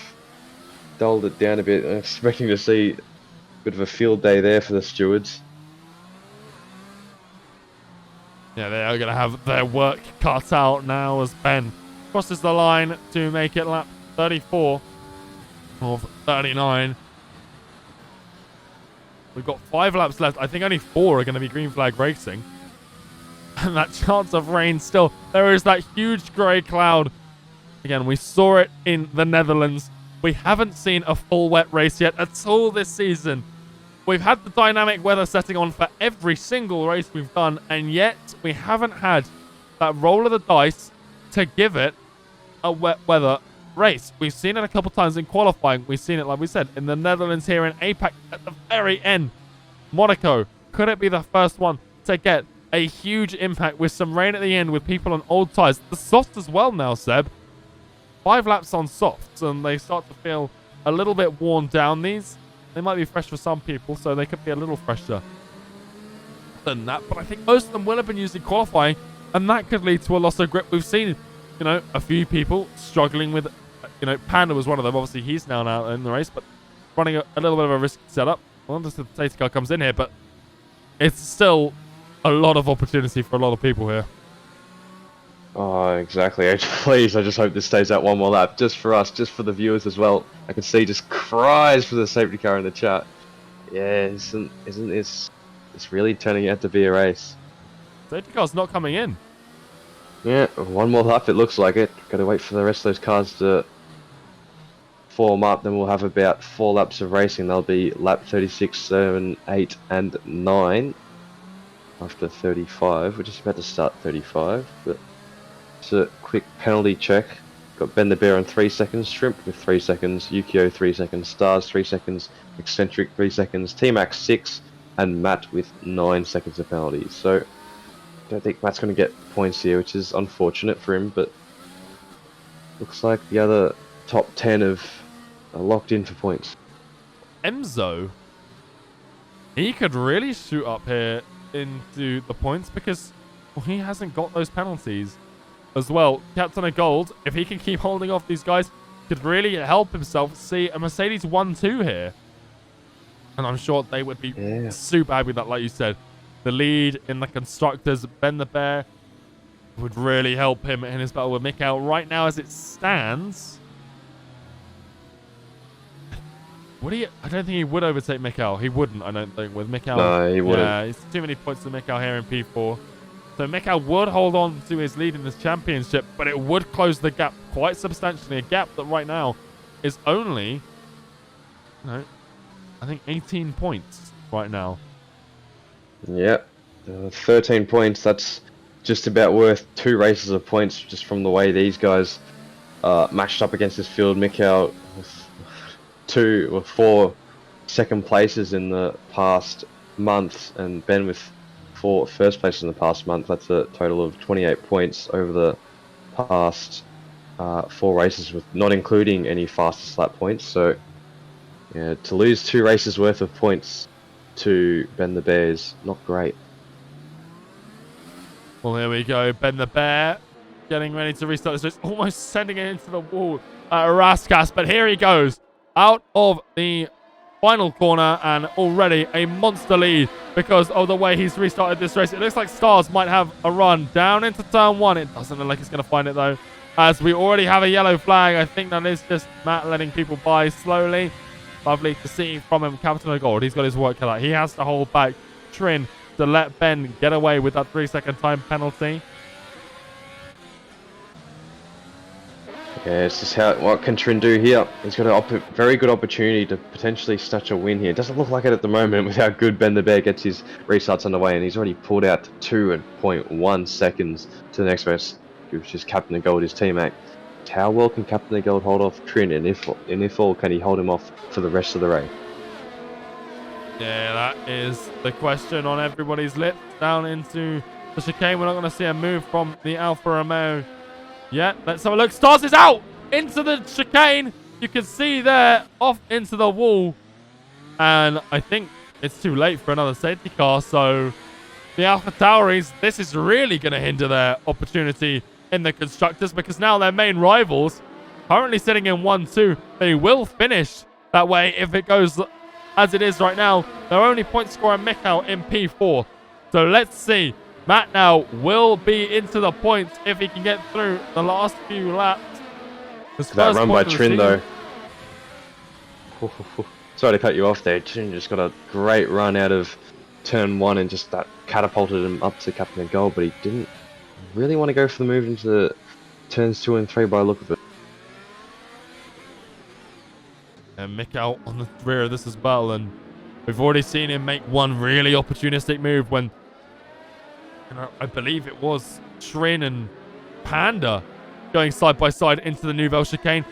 dulled it down a bit. I'm expecting to see a bit of a field day there for the stewards. Yeah, they are going to have their work cut out now as Ben crosses the line to make it lap 34 of 39. We've got 5 laps left. I think only 4 are going to be green flag racing. And that chance of rain still. There is that huge grey cloud. Again, we saw it in the Netherlands. We haven't seen a full wet race yet at all this season. We've had the dynamic weather setting on for every single race we've done. And yet, we haven't had that roll of the dice to give it a wet weather race. We've seen it a couple times in qualifying. We've seen it, like we said, in the Netherlands here in APAC at the very end. Monaco, could it be the first one to get a huge impact with some rain at the end with people on old tyres? The softs as well now, Seb. 5 laps on softs and they start to feel a little bit worn down. These, they might be fresh for some people, so they could be a little fresher than that. But I think most of them will have been used in qualifying and that could lead to a loss of grip. We've seen, a few people struggling with, Panda was one of them. Obviously, he's now out in the race, but running a little bit of a risky setup. Well, the safety car comes in here, but it's still a lot of opportunity for a lot of people here. Oh, exactly. Please, I just hope this stays out one more lap. Just for us, just for the viewers as well. I can see just cries for the safety car in the chat. Yeah, isn't this... It's really turning out to be a race. Safety car's not coming in. Yeah, one more lap it looks like it. Gotta wait for the rest of those cars to form up, then we'll have about 4 laps of racing. They'll be lap 36, 7, 8, and 9 after 35. We're just about to start 35, but it's a quick penalty check. Got Ben the Bear on 3 seconds, Shrimp with 3 seconds, Yukio 3 seconds, Stars 3 seconds, Eccentric 3 seconds, T-Max 6, and Matt with 9 seconds of penalties. So I don't think Matt's going to get points here, which is unfortunate for him, but looks like the other top 10 are locked in for points. Enzo, he could really shoot up here into the points because he hasn't got those penalties as well. Captain of Gold, if he can keep holding off these guys, could really help himself see a Mercedes 1-2 here. And I'm sure they would be super happy with that, like you said. The lead in the constructors, Ben the Bear, would really help him in his battle with Mikhail. Right now, as it stands, would he? I don't think he would overtake Mikhail. He wouldn't, I don't think, with Mikhail. No, he wouldn't. Yeah, it's too many points to Mikhail here in P4. So Mikhail would hold on to his lead in this championship, but it would close the gap quite substantially. A gap that right now is only, I think 18 points right now. Yep, 13 points. That's just about worth 2 races of points just from the way these guys matched up against this field. Mikhail with 2 or 4 second places in the past month, and Ben with 4 first places in the past month. That's a total of 28 points over the past 4 races, with not including any fastest lap points. So yeah, to lose 2 races worth of points to Ben the Bear's not great. Well, here we go. Ben the Bear getting ready to restart this race. Almost sending it into the wall at Raskas, but here he goes out of the final corner, and already a monster lead because of the way he's restarted this race. It looks like Stars might have a run down into turn 1. It doesn't look like he's going to find it, though, as we already have a yellow flag. I think that is just Matt letting people by slowly. Lovely to see from him. Captain of Gold, he's got his work cut out. He has to hold back Trin to let Ben get away with that 3-second time penalty. Yeah, it's just what can Trin do here? He's got a very good opportunity to potentially snatch a win here. It doesn't look like it at the moment with how good Ben the Bear gets his restarts underway, and he's already pulled out 2.1 seconds to the next race, which is Captain of Gold, his teammate. How well can Captain of Gold hold off Trin, and if all, can he hold him off for the rest of the race? Yeah, that is the question on everybody's lips. Down into the chicane. We're not going to see a move from the Alfa Romeo yet. Let's have a look. Stars is out into the chicane. You can see there off into the wall. And I think it's too late for another safety car. So the Alpha Tauris, this is really going to hinder their opportunity in the constructors, because now their main rivals currently sitting in 1-2. They will finish that way if it goes as it is right now. They're only point scorer Mikhail in P4. So let's see. Matt now will be into the points if he can get through the last few laps. That run by Trin, though. Sorry to cut you off there. Trin just got a great run out of turn 1 and just that catapulted him up to Captain of Gold, but he didn't really want to go for the move into turns 2 and 3 by the look of it. And Mikhail on the rear of this as well, and we've already seen him make one really opportunistic move when, I believe it was Trin and Panda going side by side into the Nouvelle chicane.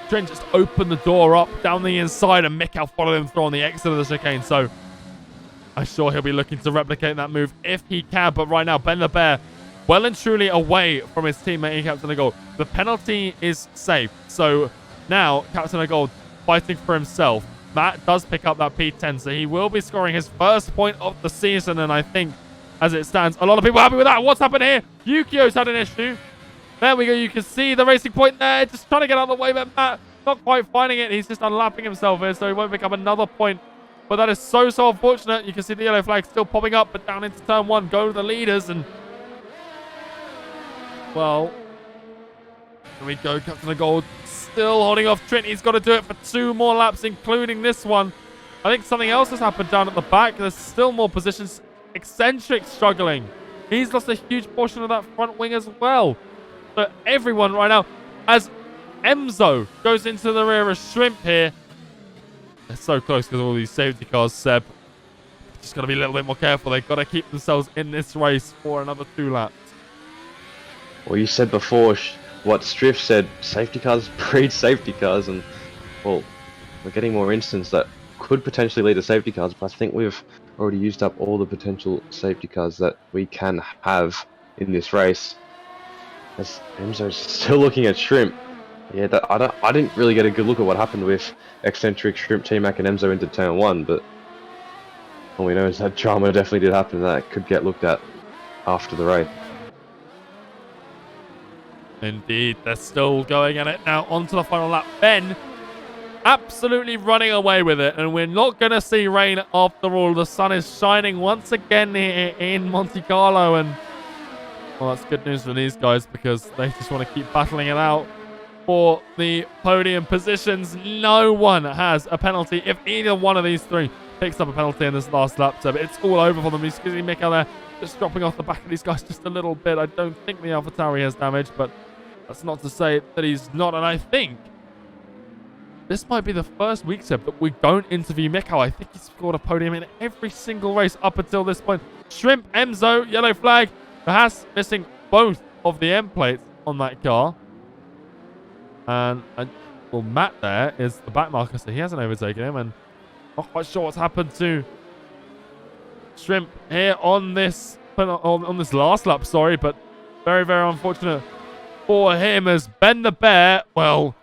Trin just opened the door up down the inside, and Mikhail followed him through on the exit of the chicane. So I'm sure he'll be looking to replicate that move if he can. But right now, Ben the Bear well and truly away from his teammate, Captain of Gold. The penalty is safe. So now Captain of Gold fighting for himself. Matt does pick up that P10, so he will be scoring his first point of the season. And I think, as it stands, a lot of people are happy with that. What's happened here? Yukio's had an issue. There we go. You can see the racing point there. Just trying to get out of the way, but Matt not quite finding it. He's just unlapping himself here, so he won't pick up another point. But that is so unfortunate. You can see the yellow flag still popping up, but down into turn 1 go the leaders. And, well, here we go. Captain of Gold still holding off Trent. He's got to do it for 2 more laps, including this one. I think something else has happened down at the back. There's still more positions. Eccentric struggling. He's lost a huge portion of that front wing as well. So everyone right now, as Enzo goes into the rear of Shrimp here. They're so close because of all these safety cars, Seb. Just got to be a little bit more careful. They've got to keep themselves in this race for another 2 laps. Well, you said before what Striff said, safety cars breed safety cars, and well, we're getting more instances that could potentially lead to safety cars, but I think we've already used up all the potential safety cars that we can have in this race. As Enzo's still looking at Shrimp. Yeah, I didn't really get a good look at what happened with Eccentric, Shrimp, T-Mac and Enzo into turn 1, but all we know is that drama definitely did happen, and that could get looked at after the race. Indeed, they're still going at it now. Onto the final lap. Ben absolutely running away with it, and we're not going to see rain after all. The sun is shining once again here in Monte Carlo, and well, that's good news for these guys because they just want to keep battling it out for the podium positions. No one has a penalty. If either one of these three picks up a penalty in this last lap, so it's all over for them. You see Mikel there just dropping off the back of these guys just a little bit. I don't think the AlphaTauri has damage, but that's not to say that he's not. And I think this might be the first week, Seb, that we don't interview Mikel. I think he's scored a podium in every single race up until this point. Shrimp, Enzo, yellow flag. The Haas missing both of the end plates on that car. And well, Matt there is the back marker, so he hasn't overtaken him. And not quite sure what's happened to Shrimp here on this last lap, sorry. But very, very unfortunate for him as Ben the Bear, well,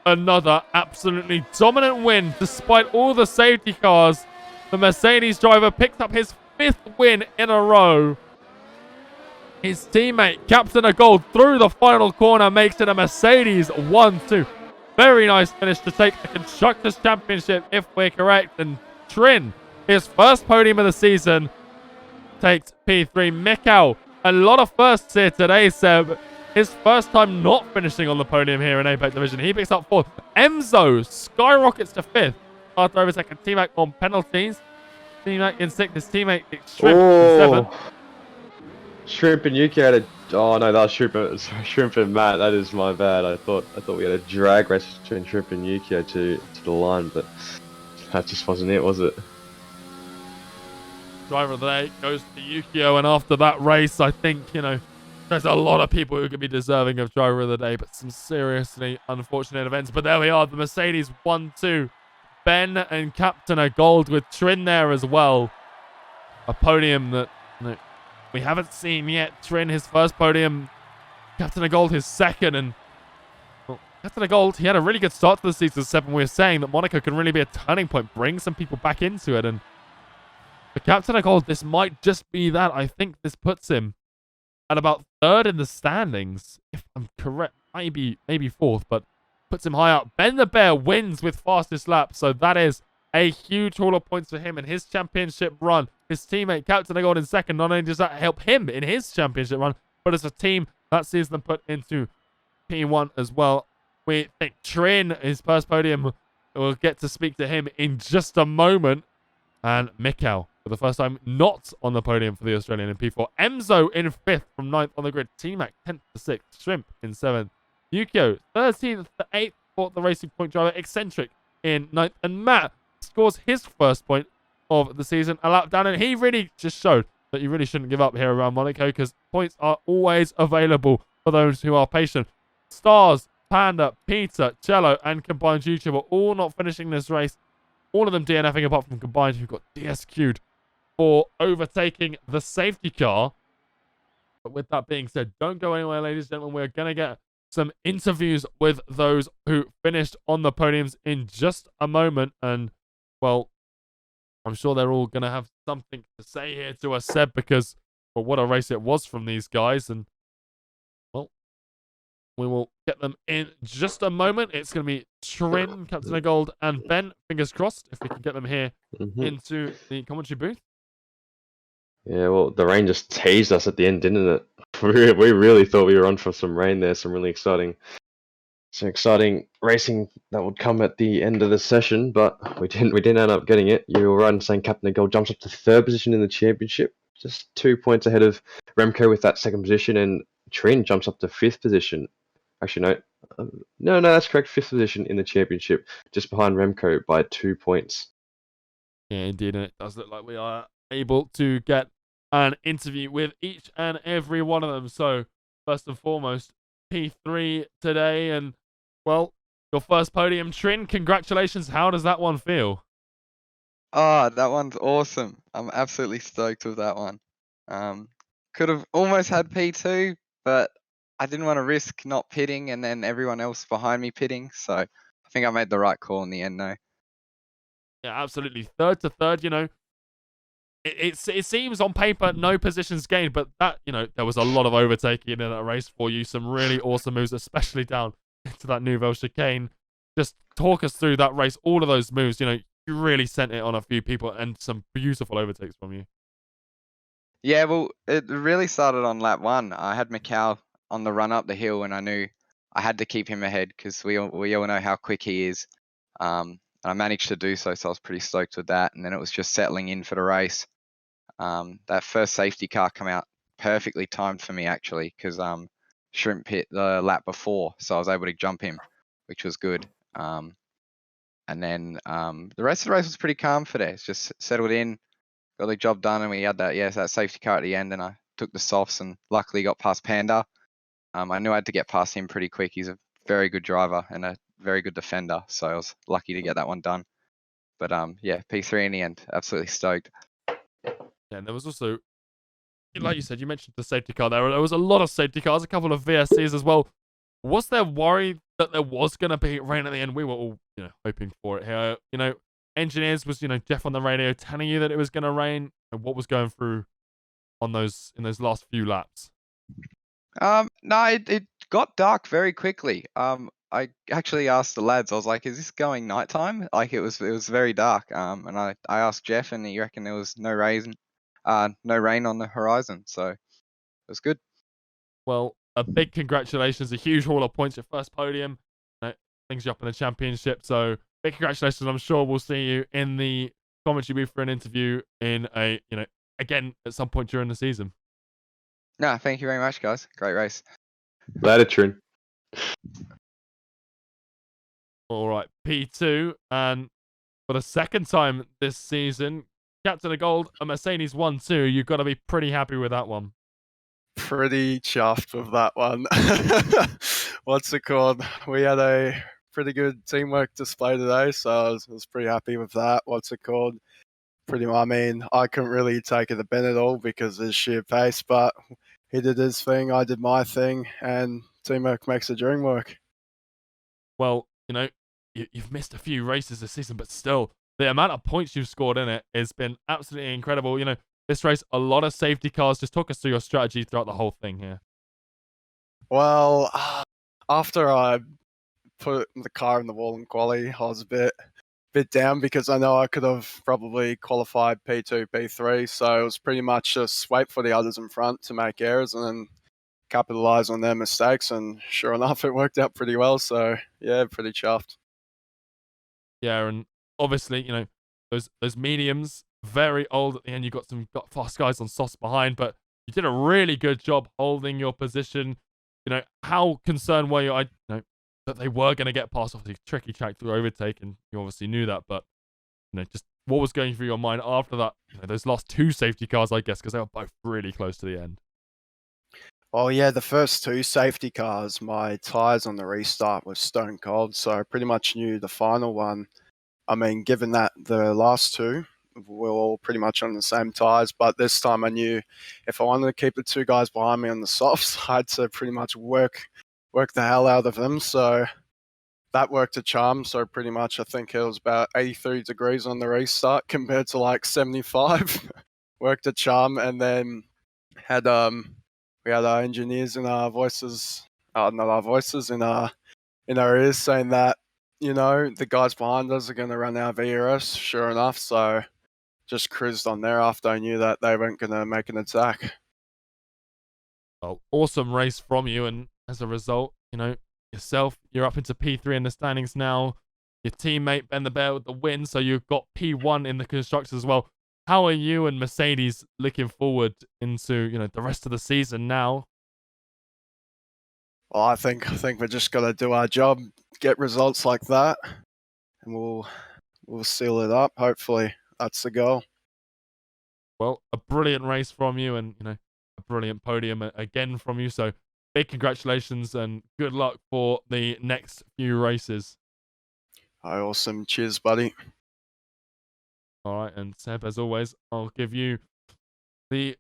another absolutely dominant win despite all the safety cars. The Mercedes driver picked up his 5th win in a row. His teammate, Captain of Gold, through the final corner, makes it a Mercedes 1-2. Very nice finish to take the Constructors' Championship, if we're correct. And Trin, his first podium of the season, takes P3. Mikel, a lot of firsts here today, Seb. His first time not finishing on the podium here in APAC Division. He picks up 4th. Enzo skyrockets to 5th after overtaking T-Mac on penalties. T-Mac in 6th. His teammate Shrimp in 7th. Shrimp and Yuki had a... Oh no, that was Shrimp and Matt. That is my bad. I thought we had a drag race between Shrimp and Yuki to the line, but that just wasn't it, was it? Driver of the day goes to Yukio, and after that race, I think, there's a lot of people who could be deserving of driver of the day, but some seriously unfortunate events. But there we are, the Mercedes 1-2. Ben and Captain of Gold with Trin there as well. A podium that we haven't seen yet. Trin, his first podium. Captain of Gold, his second. And well, Captain of Gold, he had a really good start to the season 7. We were saying that Monaco can really be a turning point, bring some people back into it. And for Captain of Gold, this might just be that. I think this puts him at about 3rd in the standings, if I'm correct. Maybe 4th, but puts him high up. Ben the Bear wins with fastest lap, so that is a huge haul of points for him in his championship run. His teammate, Captain of Gold, in 2nd. Not only does that help him in his championship run, but as a team, that sees them put into P1 as well. We think Trin, his first podium, we'll get to speak to him in just a moment. And Mikel, for the first time, not on the podium for the Australian in P4. Enzo in 5th from 9th on the grid. T-Mac 10th to 6th. Shrimp in 7th. Yukio 13th to 8th for the Racing Point driver. Eccentric in 9th. And Matt scores his first point of the season, a lap down. And he really just showed that you really shouldn't give up here around Monaco, because points are always available for those who are patient. Stars, Panda, Peter, Cello, and Combined YouTube are all not finishing this race. All of them DNFing apart from Combined, who got DSQ'd for overtaking the safety car. But with that being said, don't go anywhere, ladies and gentlemen. We're going to get some interviews with those who finished on the podiums in just a moment. And, well, I'm sure they're all going to have something to say here to us, Seb, because, well, what a race it was from these guys. And, well, we will get them in just a moment. It's going to be Trin, Captain of Gold, and Ben. Fingers crossed if we can get them here into the commentary booth. Yeah, well, the rain just teased us at the end, didn't it? We really thought we were on for some rain there, some exciting racing that would come at the end of the session, but we didn't end up getting it. You were right in saying Captain of Gold jumps up to 3rd position in the championship, just 2 points ahead of Remco with that 2nd position, and Trin jumps up to 5th position. Actually, no, No, that's correct. Fifth position in the championship, just behind Remco by 2 points. Yeah, indeed, and it does look like we are able to get an interview with each and every one of them. So, first and foremost, P3 today, and, well, your first podium, Trin, congratulations. How does that one feel? Oh, that one's awesome. I'm absolutely stoked with that one. Could have almost had P2, but I didn't want to risk not pitting and then everyone else behind me pitting, so I think I made the right call in the end, though. Yeah, absolutely. Third to third, it seems on paper no positions gained, but that, there was a lot of overtaking in that race for you. Some really awesome moves, especially down into that Nouvelle chicane. Just talk us through that race, all of those moves. You really sent it on a few people and some beautiful overtakes from you. Yeah, well, it really started on lap 1. I had Macau on the run up the hill, and I knew I had to keep him ahead because we all know how quick he is. And I managed to do so, so I was pretty stoked with that. And then it was just settling in for the race. That first safety car come out perfectly timed for me, actually, because Shrimp hit the lap before, so I was able to jump him, which was good. And then the rest of the race was pretty calm for this. Just settled in, got the job done, and we had that safety car at the end, and I took the softs and luckily got past Panda. I knew I had to get past him pretty quick. He's a very good driver and a very good defender, so I was lucky to get that one done. But yeah, P3 in the end, absolutely stoked. Yeah, and there was also, like you said, you mentioned the safety car there. There was a lot of safety cars, a couple of VSCs as well. Was there worry that there was going to be rain at the end? We were all, hoping for it here. Engineers was, Jeff on the radio telling you that it was going to rain, and what was going through in those last few laps? No, it got dark very quickly. I actually asked the lads. I was like, "Is this going nighttime?" Like it was very dark. And I asked Jeff, and he reckoned there was no rain on the horizon. So it was good. Well, a big congratulations, a huge haul of points, your first podium. Things you up in the championship. So big congratulations. I'm sure we'll see you in the commentary booth for an interview in again at some point during the season. No, thank you very much, guys. Great race. Later, Trin. All right, P2, and for the second time this season, Captain of Gold, a Mercedes 1-2. You've got to be pretty happy with that one. Pretty chuffed with that one. What's it called? We had a pretty good teamwork display today, so I was pretty happy with that. What's it called? I couldn't really take it to Ben at all because of sheer pace, but he did his thing, I did my thing, and teamwork makes the dream work. Well, you've missed a few races this season, but still, the amount of points you've scored in it has been absolutely incredible. This race, a lot of safety cars. Just talk us through your strategy throughout the whole thing here. Well, after I put the car in the wall in quali, I was a bit down because I know I could have probably qualified P2, P3, so it was pretty much just wait for the others in front to make errors and then capitalize on their mistakes, and sure enough, it worked out pretty well, so yeah, pretty chuffed. Yeah, and obviously, those mediums, very old at the end. You got fast guys on softs behind, but you did a really good job holding your position. How concerned were you? That they were going to get past, obviously tricky track through overtake, and you obviously knew that, but just what was going through your mind after that? Those last two safety cars, I guess, because they were both really close to the end. Oh yeah, the first two safety cars, my tyres on the restart were stone cold, so I pretty much knew the final one. I mean, given that the last two were all pretty much on the same tyres, but this time I knew if I wanted to keep the two guys behind me on the softs, I had to pretty much work the hell out of them, so that worked a charm. So pretty much I think it was about 83 degrees on the restart compared to like 75. Worked a charm, and then had we had our engineers in our voices, not our voices, in our ears saying that, the guys behind us are going to run our VRS, sure enough. So just cruised on there after I knew that they weren't going to make an attack. Well, awesome race from you, and as a result, yourself, you're up into P3 in the standings now. Your teammate Ben the Bear with the win, so you've got P1 in the constructors as well. How are you and Mercedes looking forward into the rest of the season now? Well, I think we're just gonna do our job, get results like that, and we'll seal it up. Hopefully, that's the goal. Well, a brilliant race from you, and a brilliant podium again from you. So big congratulations and good luck for the next few races. Awesome. Cheers, buddy. All right, and Seb, as always, I'll give you the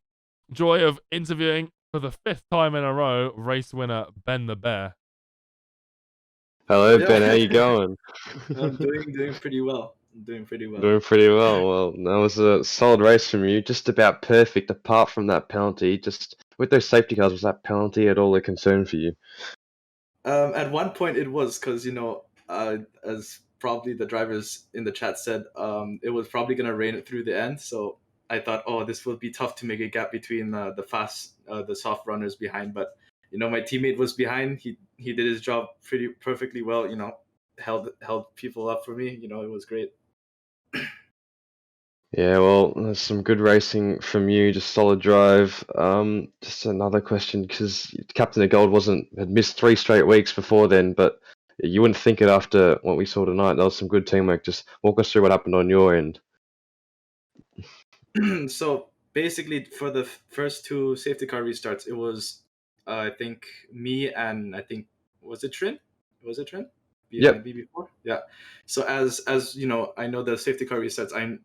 joy of interviewing for the 5th time in a row race winner Ben the Bear. Hello, Yeah. Ben. How you going? I'm doing pretty well. I'm doing pretty well. Doing pretty well. Well, that was a solid race from you. Just about perfect, apart from that penalty. Just with those safety cars, was that penalty at all a concern for you? At one point it was because as probably the drivers in the chat said, it was probably gonna rain it through the end. So I thought, oh, this will be tough to make a gap between the soft runners behind. But my teammate was behind. He did his job pretty perfectly well. Held people up for me. It was great. Yeah, well, there's some good racing from you. Just solid drive. Just another question, because Captain of Gold had missed 3 straight weeks before then, but you wouldn't think it after what we saw tonight. That was some good teamwork. Just walk us through what happened on your end. So basically, for the first 2 safety car restarts, it was I think me and was it Trin? Was it Trin? Yep. BB4? Yeah. So as I know the safety car restarts.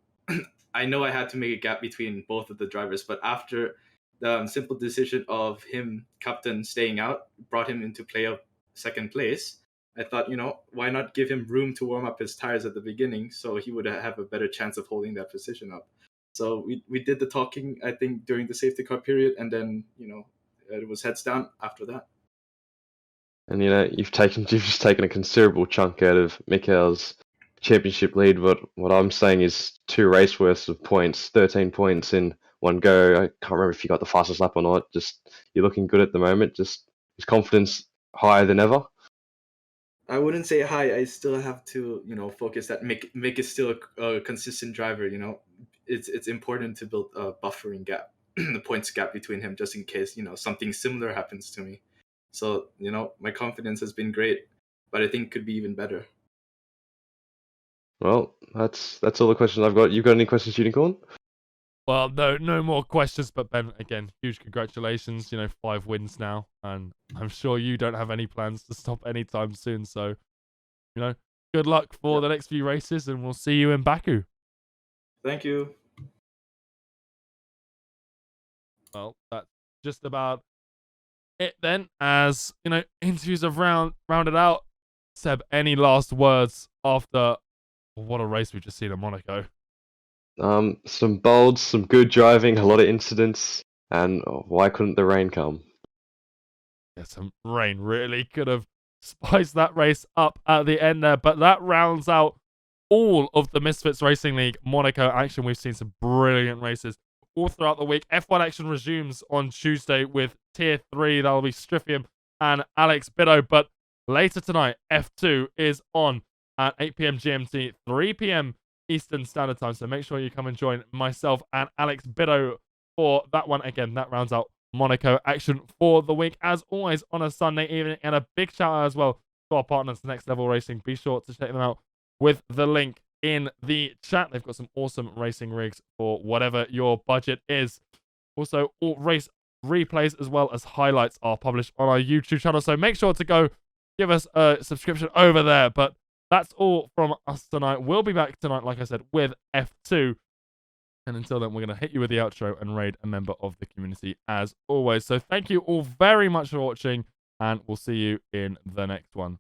I know I had to make a gap between both of the drivers, but after the simple decision of captain staying out, brought him into play of 2nd place. I thought, why not give him room to warm up his tires at the beginning, so he would have a better chance of holding that position up. So we did the talking, I think, during the safety car period, and then it was heads down after that. And you've just taken a considerable chunk out of Mikhail's championship lead. What I'm saying is 2 race worths of points, 13 points in one go. I can't remember if you got the fastest lap or not. Just you're looking good at the moment. Just is confidence higher than ever? I wouldn't say high. I still have to, focus that Mick is still a consistent driver. It's important to build a buffering gap, the points gap between him, just in case something similar happens to me. So my confidence has been great, but I think it could be even better. Well, that's all the questions I've got. You got any questions, Unicorn? Well, no more questions, but Ben, again, huge congratulations. 5 wins now, and I'm sure you don't have any plans to stop anytime soon. So, good luck for the next few races, and we'll see you in Baku. Thank you. Well, that's just about it then. As interviews have rounded out. Seb, any last words after what a race we've just seen in Monaco? Some bolds, some good driving, a lot of incidents, and why couldn't the rain come? Yeah, some rain really could have spiced that race up at the end there, but that rounds out all of the Misfits Racing League Monaco action. We've seen some brilliant races all throughout the week. F1 action resumes on Tuesday with Tier 3. That'll be Striffium and Alex Biddo, but later tonight, F2 is on at 8 p.m. GMT, 3 p.m. Eastern Standard Time. So make sure you come and join myself and Alex Biddo for that one. Again, that rounds out Monaco action for the week, as always, on a Sunday evening. And a big shout out as well to our partners, Next Level Racing. Be sure to check them out with the link in the chat. They've got some awesome racing rigs for whatever your budget is. Also, all race replays as well as highlights are published on our YouTube channel. So make sure to go give us a subscription over there. But that's all from us tonight. We'll be back tonight, like I said, with F2. And until then, we're going to hit you with the outro and raid a member of the community as always. So thank you all very much for watching, and we'll see you in the next one.